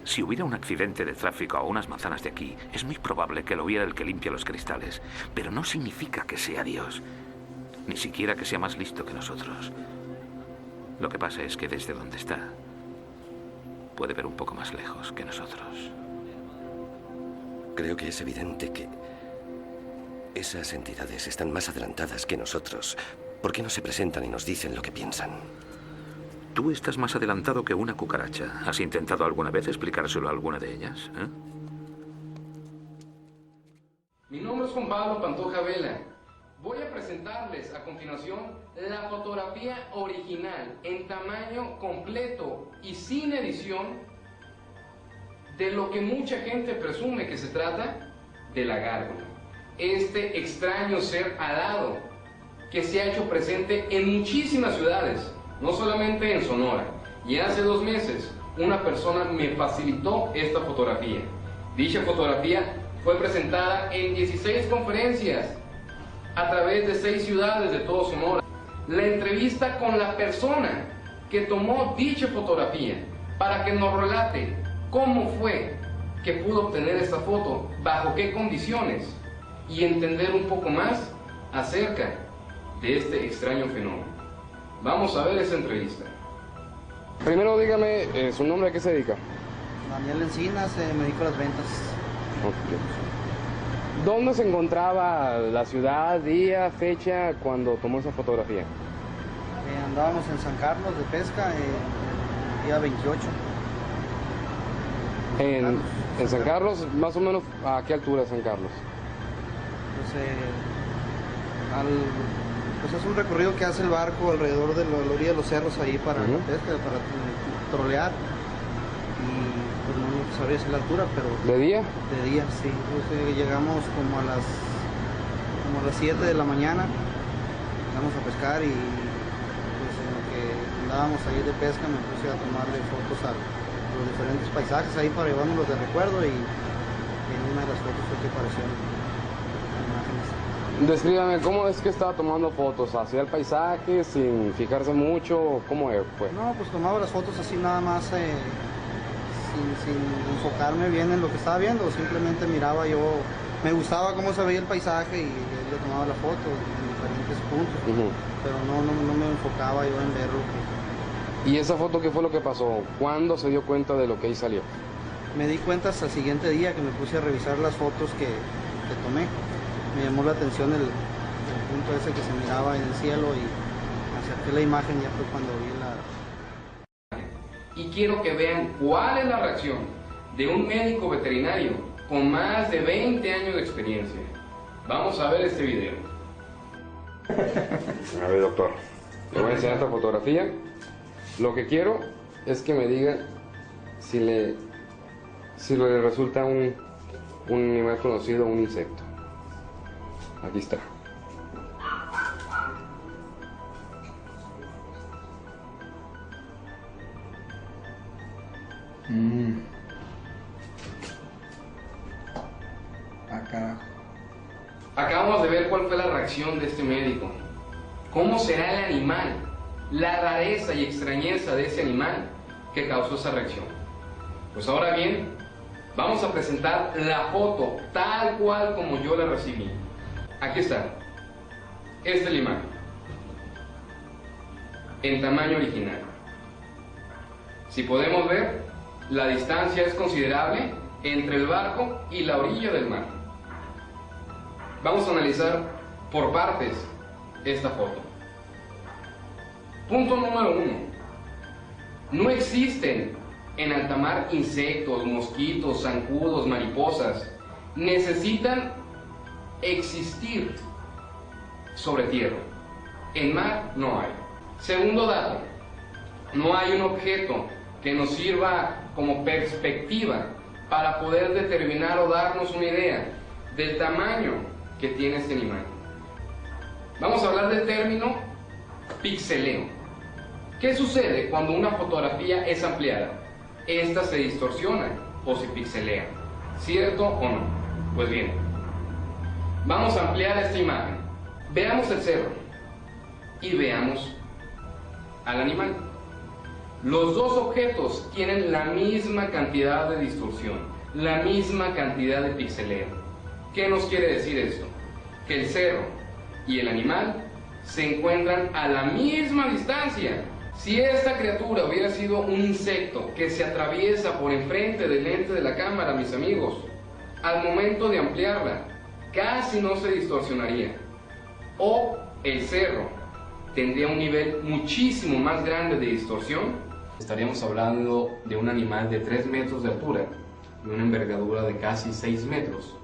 Speaker 13: Si hubiera un accidente de tráfico a unas manzanas de aquí, es muy probable que lo viera el que limpia los cristales. Pero no significa que sea Dios. Ni siquiera que sea más listo que nosotros. Lo que pasa es que desde donde está, puede ver un poco más lejos que nosotros.
Speaker 14: Creo que es evidente que esas entidades están más adelantadas que nosotros. ¿Por qué no se presentan y nos dicen lo que piensan?
Speaker 13: Tú estás más adelantado que una cucaracha. ¿Has intentado alguna vez explicárselo a alguna de ellas?
Speaker 18: Mi nombre es Juan Pablo Pantoja Vela. Voy a presentarles a continuación la fotografía original en tamaño completo y sin edición de lo que mucha gente presume que se trata de la gárgola. Este extraño ser alado que se ha hecho presente en muchísimas ciudades, no solamente en Sonora. Y hace 2 meses una persona me facilitó esta fotografía. Dicha fotografía fue presentada en 16 conferencias a través de 6 ciudades de todo Sonora. La entrevista con la persona que tomó dicha fotografía para que nos relate cómo fue que pudo obtener esta foto, bajo qué condiciones, y entender un poco más acerca de este extraño fenómeno. Vamos a ver esa entrevista.
Speaker 19: Primero dígame su nombre, ¿a qué se dedica?
Speaker 20: Daniel Encinas, me dedico a las ventas.
Speaker 19: Okay. ¿Dónde se encontraba la ciudad, día, fecha, cuando tomó esa fotografía?
Speaker 20: Andábamos en San Carlos de pesca, día 28.
Speaker 19: En San Carlos, más o menos, ¿a qué altura es San Carlos?
Speaker 20: Pues es un recorrido que hace el barco alrededor de la orilla de los cerros ahí para la pesca, para trolear. Y pues no sabría decir la altura, pero...
Speaker 19: ¿De día?
Speaker 20: De día, sí. Entonces, llegamos como a las 7 de la mañana, empezamos a pescar y pues en lo que andábamos ahí de pesca me puse a tomarle fotos a los diferentes paisajes ahí para llevárnoslos de recuerdo y en una de las fotos fue que aparecieron imágenes.
Speaker 19: Descríbame, ¿cómo es que estaba tomando fotos? ¿Hacía el paisaje sin fijarse mucho? ¿Cómo fue?
Speaker 20: No, pues tomaba las fotos así nada más sin enfocarme bien en lo que estaba viendo. Simplemente miraba yo, me gustaba cómo se veía el paisaje y le tomaba la foto en diferentes puntos, pero no me enfocaba yo en verlo.
Speaker 19: ¿Y esa foto qué fue lo que pasó? ¿Cuándo se dio cuenta de lo que ahí salió?
Speaker 20: Me di cuenta hasta el siguiente día que me puse a revisar las fotos que tomé. Me llamó la atención el punto ese que se miraba en el cielo y acerqué la imagen, ya fue cuando vi la...
Speaker 18: Y quiero que vean cuál es la reacción de un médico veterinario con más de 20 años de experiencia. Vamos a ver este video.
Speaker 19: A ver, doctor, le voy a enseñar esta fotografía. Lo que quiero es que me diga si le resulta un animal conocido, un insecto. Aquí está.
Speaker 20: Carajo.
Speaker 18: Acabamos de ver cuál fue la reacción de este médico. ¿Cómo será el animal? La rareza y extrañeza de ese animal que causó esa reacción. Pues ahora bien, vamos a presentar la foto tal cual como yo la recibí. Aquí está. Esta es la imagen. En tamaño original. Si podemos ver, la distancia es considerable entre el barco y la orilla del mar. Vamos a analizar por partes esta foto. Punto número 1. No existen en alta mar insectos, mosquitos, zancudos, mariposas. Necesitan existir sobre tierra. En mar no hay. Segundo dato. No hay un objeto que nos sirva como perspectiva para poder determinar o darnos una idea del tamaño que tiene este animal. Vamos a hablar del término pixeleo. ¿Qué sucede cuando una fotografía es ampliada? Esta se distorsiona o se pixelea. ¿Cierto o no? Pues bien, vamos a ampliar esta imagen. Veamos el cerro y veamos al animal. Los dos objetos tienen la misma cantidad de distorsión, la misma cantidad de pixeleo. ¿Qué nos quiere decir esto? Que el cerro y el animal se encuentran a la misma distancia. Si esta criatura hubiera sido un insecto que se atraviesa por enfrente del lente de la cámara, mis amigos, al momento de ampliarla, casi no se distorsionaría. O el cerro tendría un nivel muchísimo más grande de distorsión. Estaríamos hablando de un animal de 3 metros de altura y una envergadura de casi 6 metros.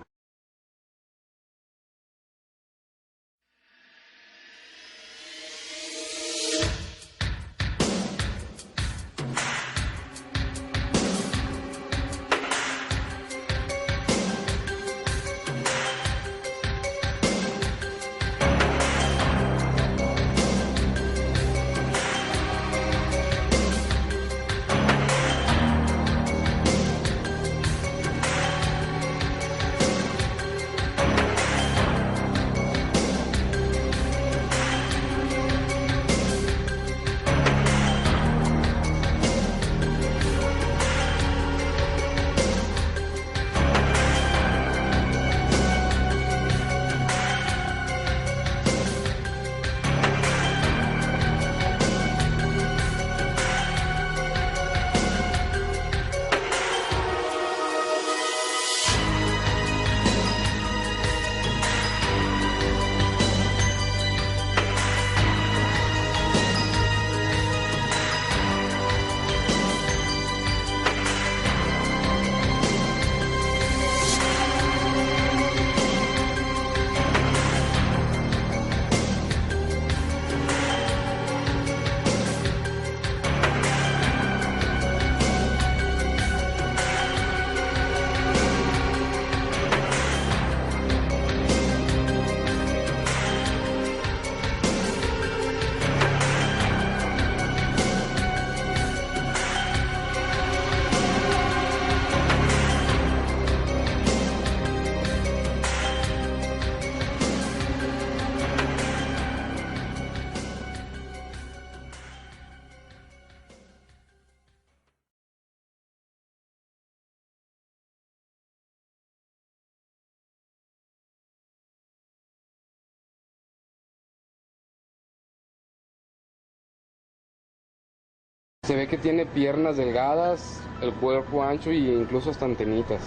Speaker 19: Se ve que tiene piernas delgadas, el cuerpo ancho e incluso hasta antenitas.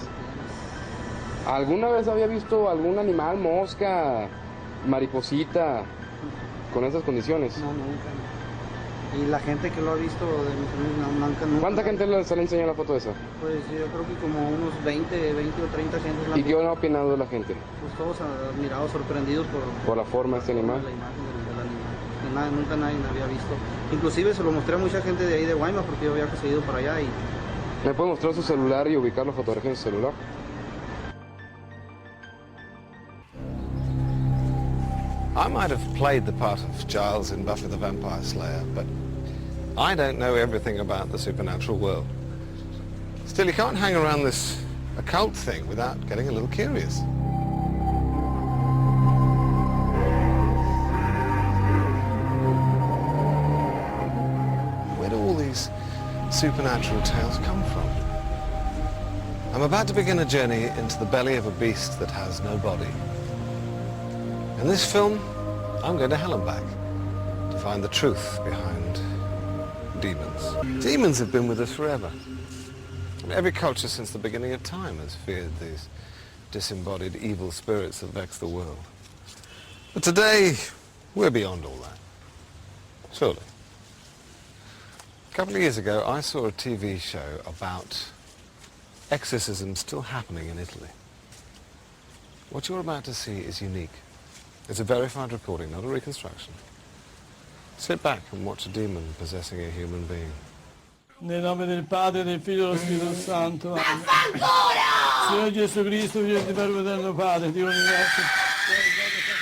Speaker 19: ¿Alguna vez había visto algún animal, mosca, mariposita, con esas condiciones?
Speaker 20: No, nunca. Y la gente que lo ha visto de mis amigos, nunca.
Speaker 19: ¿Cuánta gente se le enseñó la foto de esa?
Speaker 20: Pues yo creo que como unos 20 o 30 gentes.
Speaker 19: ¿Y qué han opinado de la gente?
Speaker 20: Pues todos admirados, sorprendidos por
Speaker 19: la forma de este animal.
Speaker 20: La imagen del animal. Nunca nadie lo había visto. Inclusive se lo mostré a mucha gente de ahí de Guaymas porque yo había seguido para allá.
Speaker 19: ¿Me puede mostrar su celular y ubicar la fotografía en su celular?
Speaker 21: I might have played the part of Giles in Buffy the Vampire Slayer, but I don't know everything about the supernatural world. Still, you can't hang around this occult thing without getting a little curious. Where do all these supernatural tales come from? I'm about to begin a journey into the belly of a beast that has no body. In this film, I'm going to hell and back to find the truth behind demons. Demons have been with us forever. Every culture since the beginning of time has feared these disembodied evil spirits that vex the world. But today, we're beyond all that. Surely. A couple of years ago, I saw a TV show about exorcisms still happening in Italy. What you're about to see is unique. It's a verified recording, not a reconstruction. Sit back and watch a demon possessing a human being.
Speaker 22: Nel nome del Padre, del Figlio e dello Spirito Santo. Signore Gesù Cristo, Figlio di Verbo eterno Padre, Dio universo.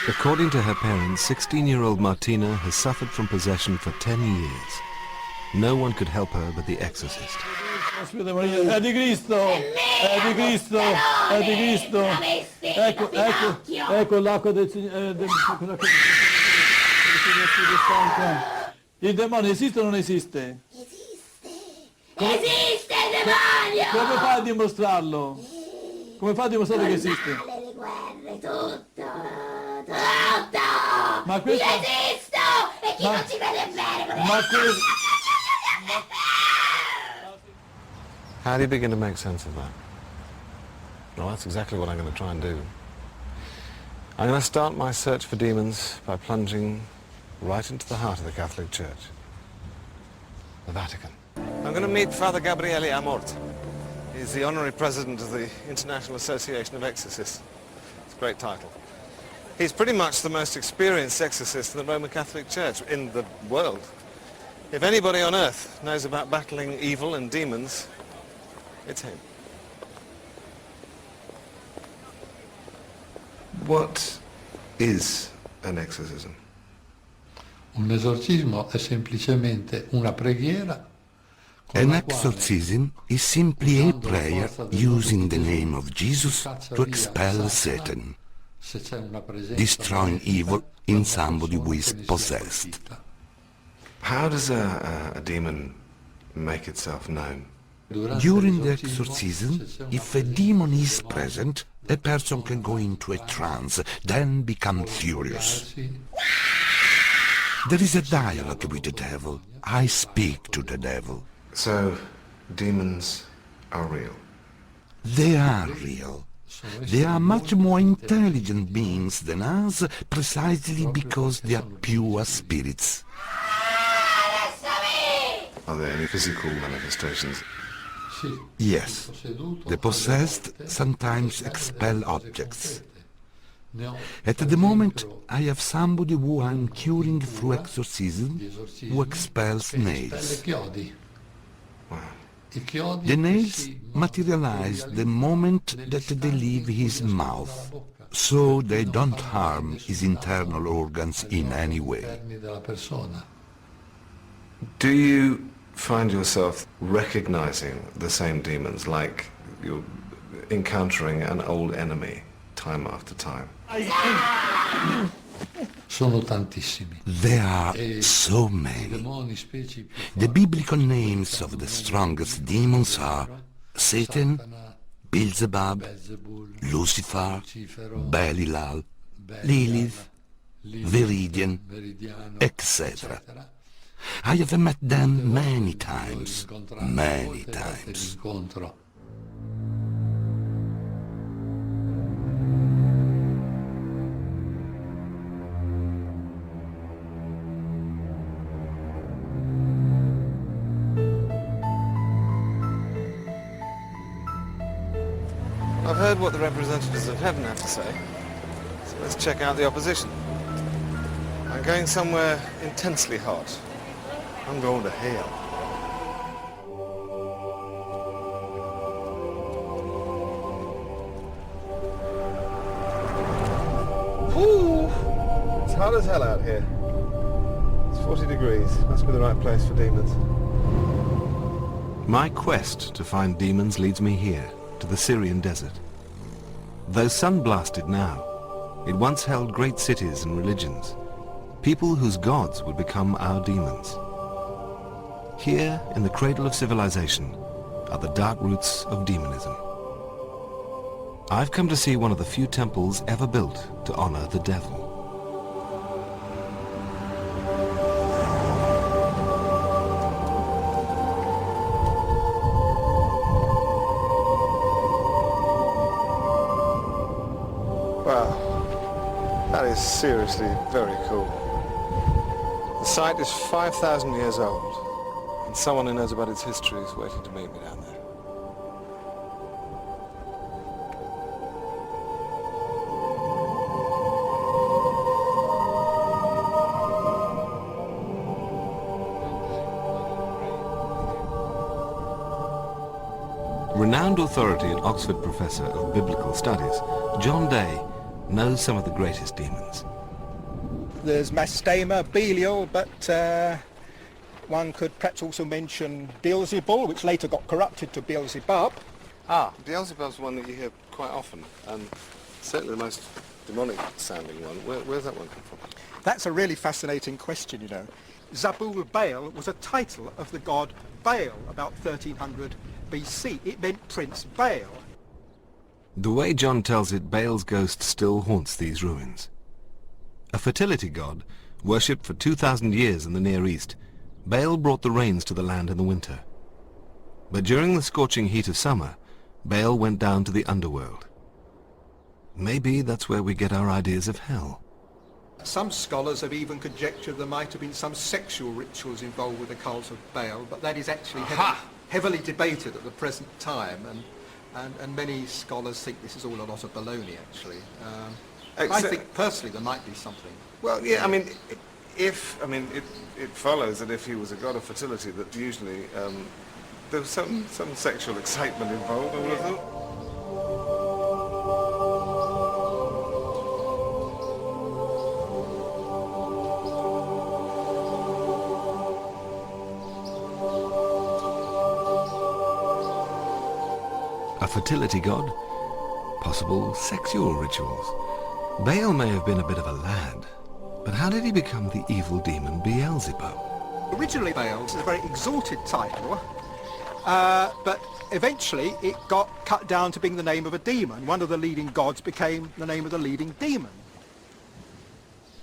Speaker 23: According to her parents, 16-year-old Martina has suffered from possession for 10 years. No one could help her but the exorcist.
Speaker 22: È di Cristo, è di Cristo, è di Cristo. Ecco l'acqua del Signore. Il demonio esiste o non esiste?
Speaker 24: Esiste il demonio!
Speaker 22: Come fa a dimostrarlo? Come fa a dimostrare che esiste?
Speaker 24: Le guerre, tutto!
Speaker 22: Ma questo...
Speaker 24: Io esisto! E chi non ci crede bene?
Speaker 22: Ma questo...
Speaker 21: How do you begin to make sense of that? Well, that's exactly what I'm going to try and do. I'm going to start my search for demons by plunging right into the heart of the Catholic Church, the Vatican. I'm going to meet Father Gabriele Amort. He's the honorary president of the International Association of Exorcists. It's a great title. He's pretty much the most experienced exorcist in the Roman Catholic Church, in the world. If anybody on earth knows about battling evil and demons, it's him. What is an exorcism?
Speaker 25: Un esorcismo è semplicemente una preghiera.
Speaker 26: An exorcism is simply a prayer using the name of Jesus to expel Satan, destroying evil in somebody who is possessed.
Speaker 21: How does a demon make itself known?
Speaker 26: During the exorcism, if a demon is present, a person can go into a trance, then become furious. There is a dialogue with the devil. I speak to the devil.
Speaker 21: So, demons are real?
Speaker 26: They are real. They are much more intelligent beings than us, precisely because they are pure spirits.
Speaker 21: Are there any physical manifestations?
Speaker 26: Yes. The possessed sometimes expel objects. At the moment, I have somebody who I am curing through exorcism who expels nails. The nails materialize the moment that they leave his mouth, so they don't harm his internal organs in any way.
Speaker 21: Do you find yourself recognizing the same demons, like you're encountering an old enemy time after time?
Speaker 25: Sono tantissimi.
Speaker 26: There are so many. The biblical names of the strongest demons are Satan, Beelzebub, Lucifer, Belial, Lilith, Viridian, etc. I have met them many times. Many times.
Speaker 21: I've heard what the representatives of heaven have to say, so let's check out the opposition. I'm going somewhere intensely hot. I'm going to hell. Ooh, it's hot as hell out here. It's 40 degrees. Must be the right place for demons.
Speaker 23: My quest to find demons leads me here, to the Syrian desert. Though sun-blasted now, it once held great cities and religions, people whose gods would become our demons. Here, in the cradle of civilization, are the dark roots of demonism. I've come to see one of the few temples ever built to honor the devil.
Speaker 21: Wow, that is seriously very cool. The site is 5,000 years old, and someone who knows about its history is waiting to meet me down there.
Speaker 23: Renowned authority and Oxford Professor of Biblical Studies, John Day knows some of the greatest demons.
Speaker 2: There's Mastema, Belial, but one could perhaps also mention Beelzebul, which later got corrupted to Beelzebub.
Speaker 21: Ah, Beelzebub's one that you hear quite often, and certainly the most demonic sounding one. Where's that one come from?
Speaker 2: That's a really fascinating question, you know. Zabul Baal was a title of the god Baal about 1300 BC. It meant Prince Baal.
Speaker 23: The way John tells it, Baal's ghost still haunts these ruins. A fertility god, worshipped for 2,000 years in the Near East, Baal brought the rains to the land in the winter. But during the scorching heat of summer, Baal went down to the underworld. Maybe that's where we get our ideas of hell.
Speaker 2: Some scholars have even conjectured there might have been some sexual rituals involved with the cult of Baal, but that is actually heavily debated at the present time, and many scholars think this is all a lot of baloney, actually. I think personally there might be something.
Speaker 21: Well, yeah, I mean, it follows that if he was a god of fertility, that usually there was some sexual excitement involved, I would have thought.
Speaker 23: A fertility god? Possible sexual rituals. Baal may have been a bit of a lad, but how did he become the evil demon Beelzebub?
Speaker 2: Originally Baal was a very exalted title, but eventually it got cut down to being the name of a demon. One of the leading gods became the name of the leading demon.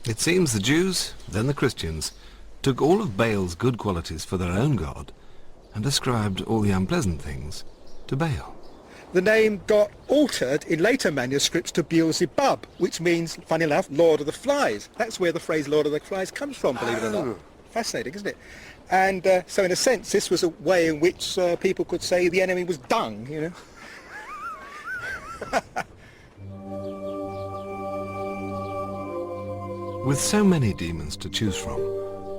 Speaker 23: It seems the Jews, then the Christians, took all of Baal's good qualities for their own god and ascribed all the unpleasant things to Baal.
Speaker 2: The name got altered in later manuscripts to Beelzebub, which means, funny enough, Lord of the Flies. That's where the phrase Lord of the Flies comes from, believe it or not. Fascinating, isn't it? And so in a sense, this was a way in which people could say the enemy was dung, you know.
Speaker 23: With so many demons to choose from,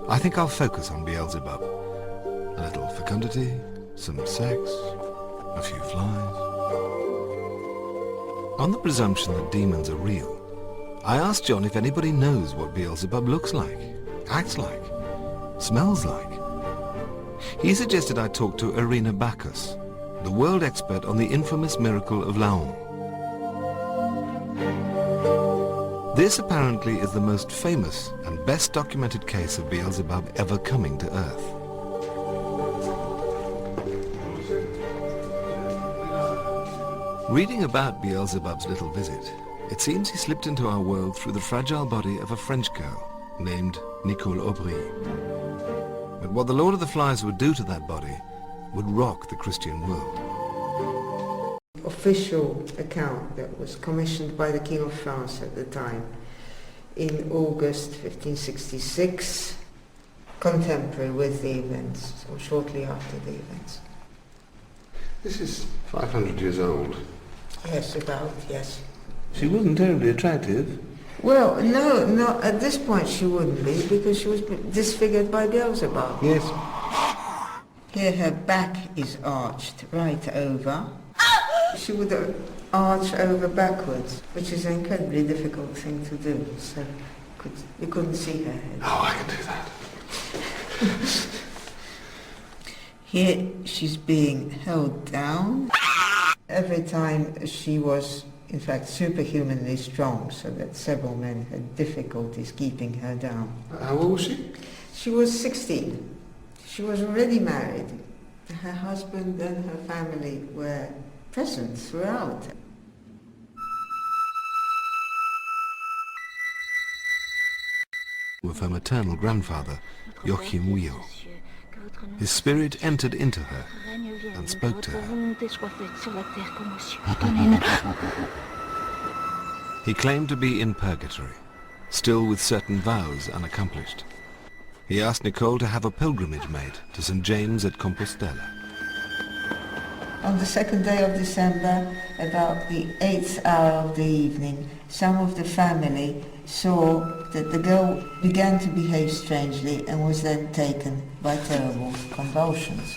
Speaker 23: I think I'll focus on Beelzebub. A little fecundity, some sex, a few flies. On the presumption that demons are real, I asked John if anybody knows what Beelzebub looks like, acts like, smells like. He suggested I talk to Irina Bacchus, the world expert on the infamous miracle of Laon. This apparently is the most famous and best documented case of Beelzebub ever coming to Earth. Reading about Beelzebub's little visit, it seems he slipped into our world through the fragile body of a French girl named Nicole Aubry. But what the Lord of the Flies would do to that body would rock the Christian world.
Speaker 3: Official account that was commissioned by the King of France at the time in August 1566, contemporary with the events, or shortly after the events.
Speaker 21: This is 500 years old.
Speaker 3: Yes, about, yes.
Speaker 21: She wasn't terribly attractive.
Speaker 3: Well, no, at this point she wouldn't be, because she was disfigured by Beelzebub.
Speaker 21: Yes.
Speaker 3: Here her back is arched right over. She would arch over backwards, which is an incredibly difficult thing to do, so you couldn't see her head.
Speaker 21: Oh, I can do that.
Speaker 3: Here she's being held down. Every time she was, in fact, superhumanly strong, so that several men had difficulties keeping her down.
Speaker 21: How old was she?
Speaker 3: She was 16. She was already married. Her husband and her family were present throughout.
Speaker 23: With her maternal grandfather, Joachim Wheel. His spirit entered into her and spoke to her. He claimed to be in purgatory, still with certain vows unaccomplished. He asked Nicole to have a pilgrimage made to St. James at Compostela.
Speaker 3: On the second day of December, about the 8th hour of the evening, some of the family saw that the girl began to behave strangely and was then taken by terrible convulsions.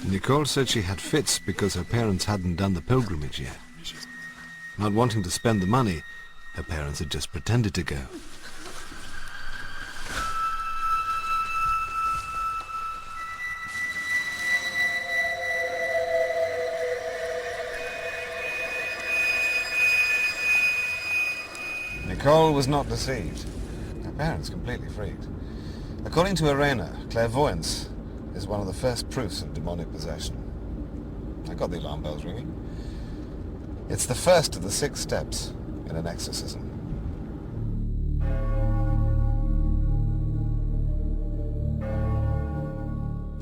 Speaker 23: Nicole said she had fits because her parents hadn't done the pilgrimage yet. Not wanting to spend the money, her parents had just pretended to go.
Speaker 21: Nicole was not deceived. Her parents completely freaked. According to Irena, clairvoyance is one of the first proofs of demonic possession. I got the alarm bells ringing. It's the first of the 6 steps in an exorcism.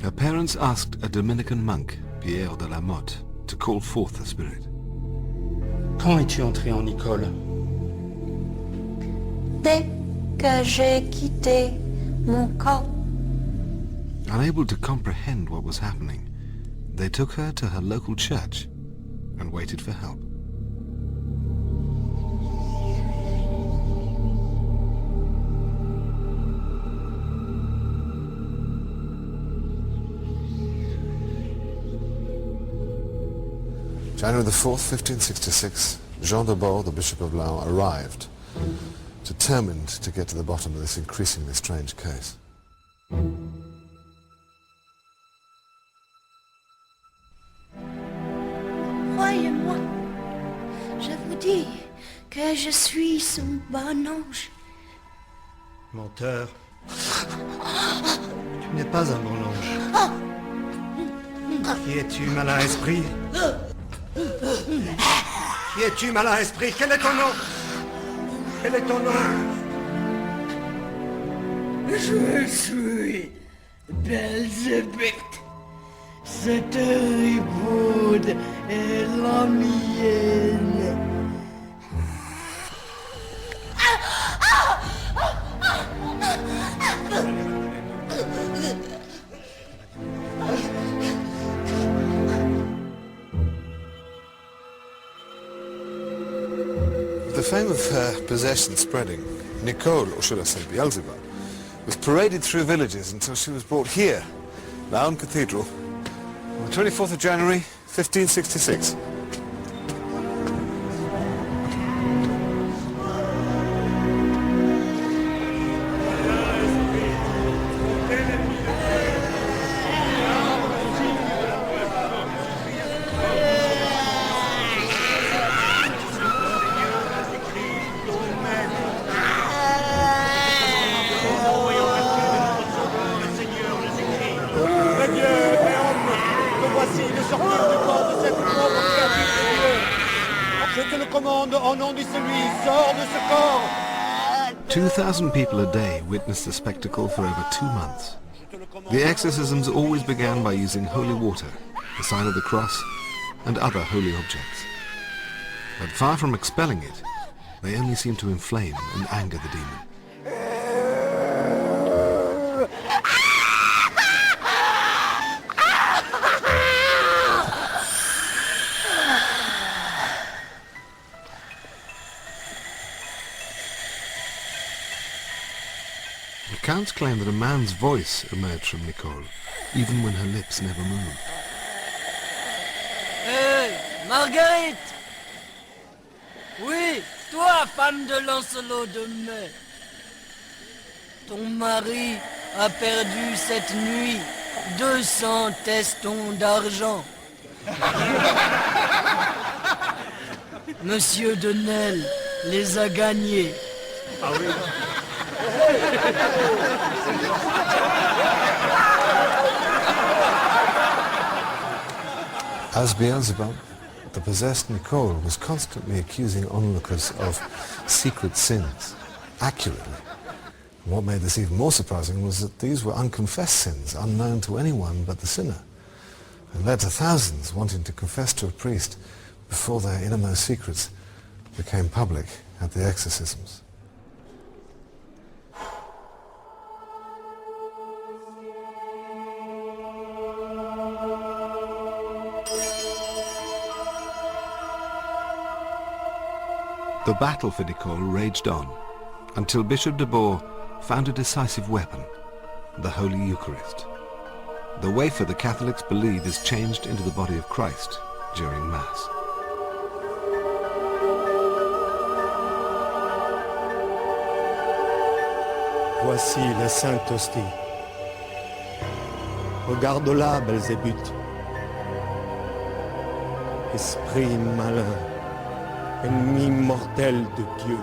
Speaker 23: Her parents asked a Dominican monk, Pierre de la Motte, to call forth the spirit.
Speaker 6: Quand es-tu entré en Nicole?
Speaker 24: Dès que j'ai quitté mon corps.
Speaker 23: Unable to comprehend what was happening, they took her to her local church and waited for help.
Speaker 21: January the 4th, 1566, Jean de Baux, the Bishop of Laon, arrived, determined to get to the bottom of this increasingly strange case.
Speaker 24: Croyez-moi, je vous dis que je suis son bon ange.
Speaker 6: Menteur. Tu n'es pas un bon ange. Qui es-tu, malin esprit? Qui es-tu, malin esprit? Quel est ton nom? Quel est ton nom?
Speaker 24: Je suis Belzébuth. Cette ribaude est la mienne.
Speaker 21: The fame of her possession spreading, Nicole, or should I say Beelzebub, was paraded through villages until she was brought here, Laon Cathedral, on the 24th of January, 1566.
Speaker 24: Voici de sortir du corps de cette pauvre
Speaker 23: 2,000 people a day witnessed the spectacle for over 2 months. The exorcisms always began by using holy water, the sign of the cross, and other holy objects. But far from expelling it, they only seemed to inflame and anger the demon. Accounts claim that a man's voice emerged from Nicole, even when her lips never moved.
Speaker 4: Hey, Marguerite! Oui, toi, femme de Lancelot de Mai. Ton mari a perdu cette nuit 200 testons d'argent. Monsieur de Nesle les a gagnés. Ah oui.
Speaker 23: As Beelzebub, the possessed Nicole was constantly accusing onlookers of secret sins, accurately. And what made this even more surprising was that these were unconfessed sins, unknown to anyone but the sinner, and led to thousands wanting to confess to a priest before their innermost secrets became public at the exorcisms. The battle for Nicole raged on until Bishop de Boer found a decisive weapon, the Holy Eucharist. The wafer the Catholics believe is changed into the body of Christ during Mass.
Speaker 5: Voici la Sainte Hostie. Regarde-la, Belzébuth. Esprit malin, ennemi mortel de Dieu,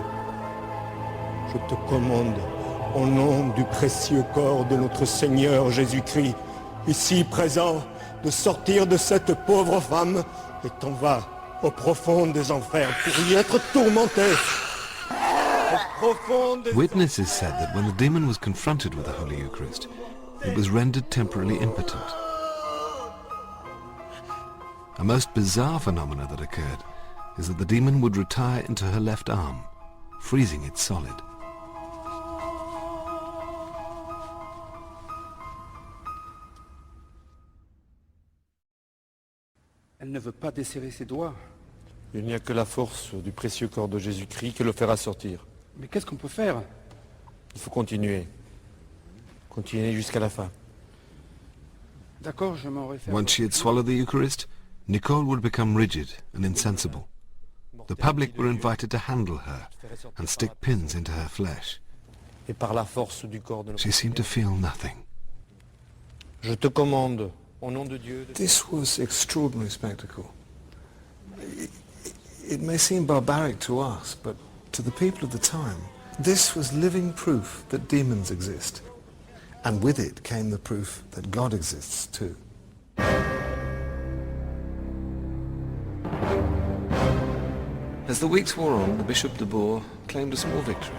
Speaker 5: je te commande, au nom du précieux corps de notre Seigneur Jésus-Christ, ici présent, de sortir de cette pauvre femme et t'en vas au profond des enfers pour y être tourmenté.
Speaker 23: Witnesses said that when the demon was confronted with the Holy Eucharist, it was rendered temporarily impotent. A most bizarre phenomena that occurred is that the demon would retire into her left arm, freezing it solid.
Speaker 5: Elle ne veut pas desserrer ses doigts. Il n'y a que la force du précieux corps de Jésus-Christ qui le fera sortir. Mais qu'est-ce qu'on peut faire? Il faut continuer. Continuer jusqu'à la fin. D'accord, je m'en réfère.
Speaker 23: Once she had swallowed the Eucharist, Nicole would become rigid and insensible. The public were invited to handle her and stick pins into her flesh.
Speaker 5: Et par la force du corps de
Speaker 23: She seemed to feel nothing.
Speaker 5: Je te commande, au nom de Dieu.
Speaker 23: This was extraordinary spectacle. It may seem barbaric to us, but to the people of the time, this was living proof that demons exist. And with it came the proof that God exists too. As the weeks wore on, the Bishop de Boer claimed a small victory.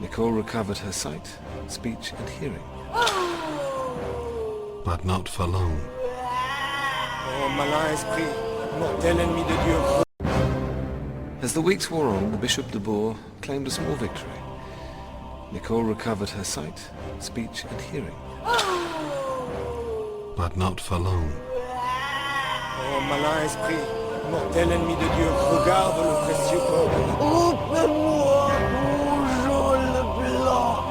Speaker 23: Nicole recovered her sight, speech and hearing. But not for long.
Speaker 5: Oh, malin esprit, mortel ennemi de Dieu.
Speaker 23: As the weeks wore on, the Bishop de Boer claimed a small victory. Nicole recovered her sight, speech and hearing. But not for long.
Speaker 5: Oh, malin esprit, mortel ennemi de Dieu, regarde le précieux corps. Ôte-moi mon jaune blanc.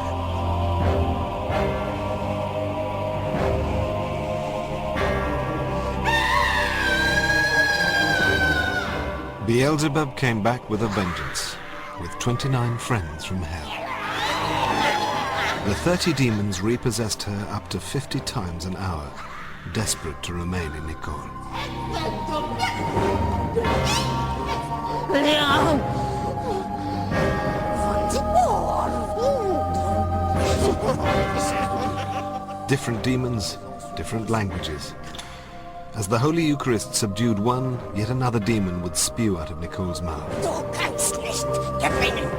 Speaker 23: Beelzebub came back with a vengeance, with 29 friends from hell. The 30 demons repossessed her up to 50 times an hour, desperate to remain in Nicole. Different demons, different languages. As the Holy Eucharist subdued one, yet another demon would spew out of Nicole's mouth.
Speaker 24: Du kannst nicht gewinnen.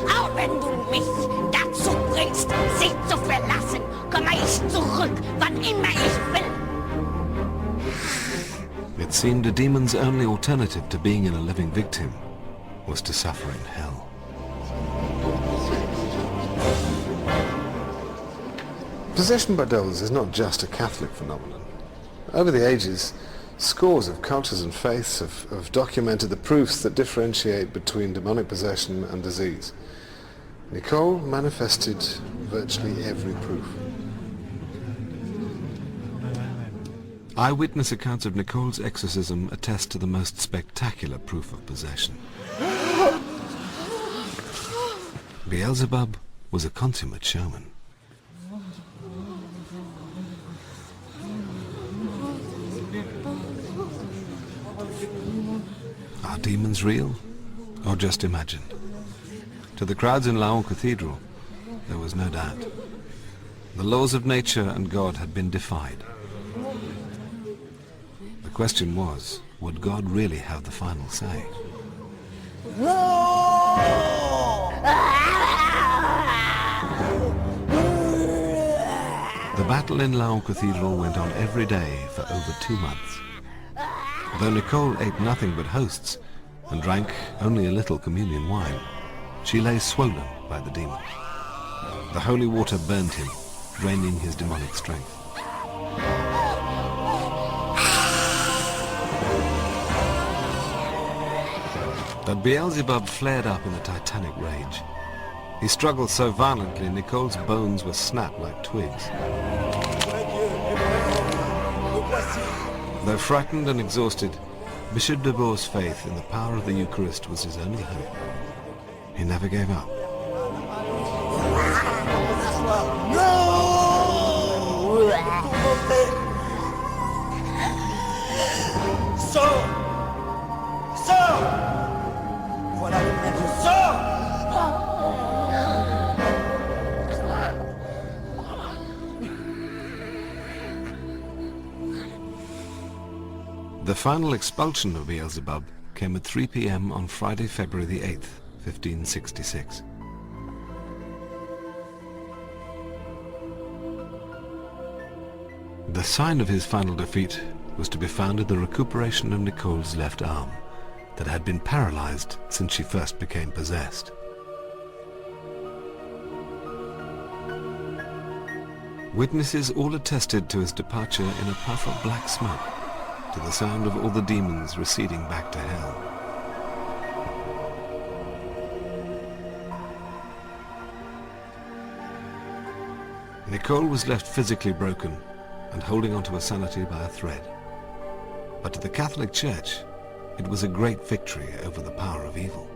Speaker 24: Hau
Speaker 7: mich dazu bringst, sie zu verlassen, komme ich zurück, wann immer ich will.
Speaker 23: It seemed a demon's only alternative to being in a living victim was to suffer in hell.
Speaker 21: Possession by devils is not just a Catholic phenomenon. Over the ages, scores of cultures and faiths have documented the proofs that differentiate between demonic possession and disease. Nicole manifested virtually every proof.
Speaker 23: Eyewitness accounts of Nicole's exorcism attest to the most spectacular proof of possession. Beelzebub was a consummate showman. Are demons real, or just imagined? To the crowds in Laon Cathedral, there was no doubt. The laws of nature and God had been defied. The question was, would God really have the final say? The battle in Laon Cathedral went on every day for over 2 months. Though Nicole ate nothing but hosts and drank only a little communion wine, she lay swollen by the demon. The holy water burned him, draining his demonic strength. But Beelzebub flared up in a titanic rage. He struggled so violently Nicole's bones were snapped like twigs. Though frightened and exhausted, Bishop de Beau's faith in the power of the Eucharist was his only hope. He never gave up. The final expulsion of Beelzebub came at 3 p.m. on Friday, February the 8th, 1566. The sign of his final defeat was to be found in the recuperation of Nicole's left arm, that had been paralyzed since she first became possessed. Witnesses all attested to his departure in a puff of black smoke, to the sound of all the demons receding back to hell. Nicole was left physically broken and holding onto her sanity by a thread. But to the Catholic Church, it was a great victory over the power of evil.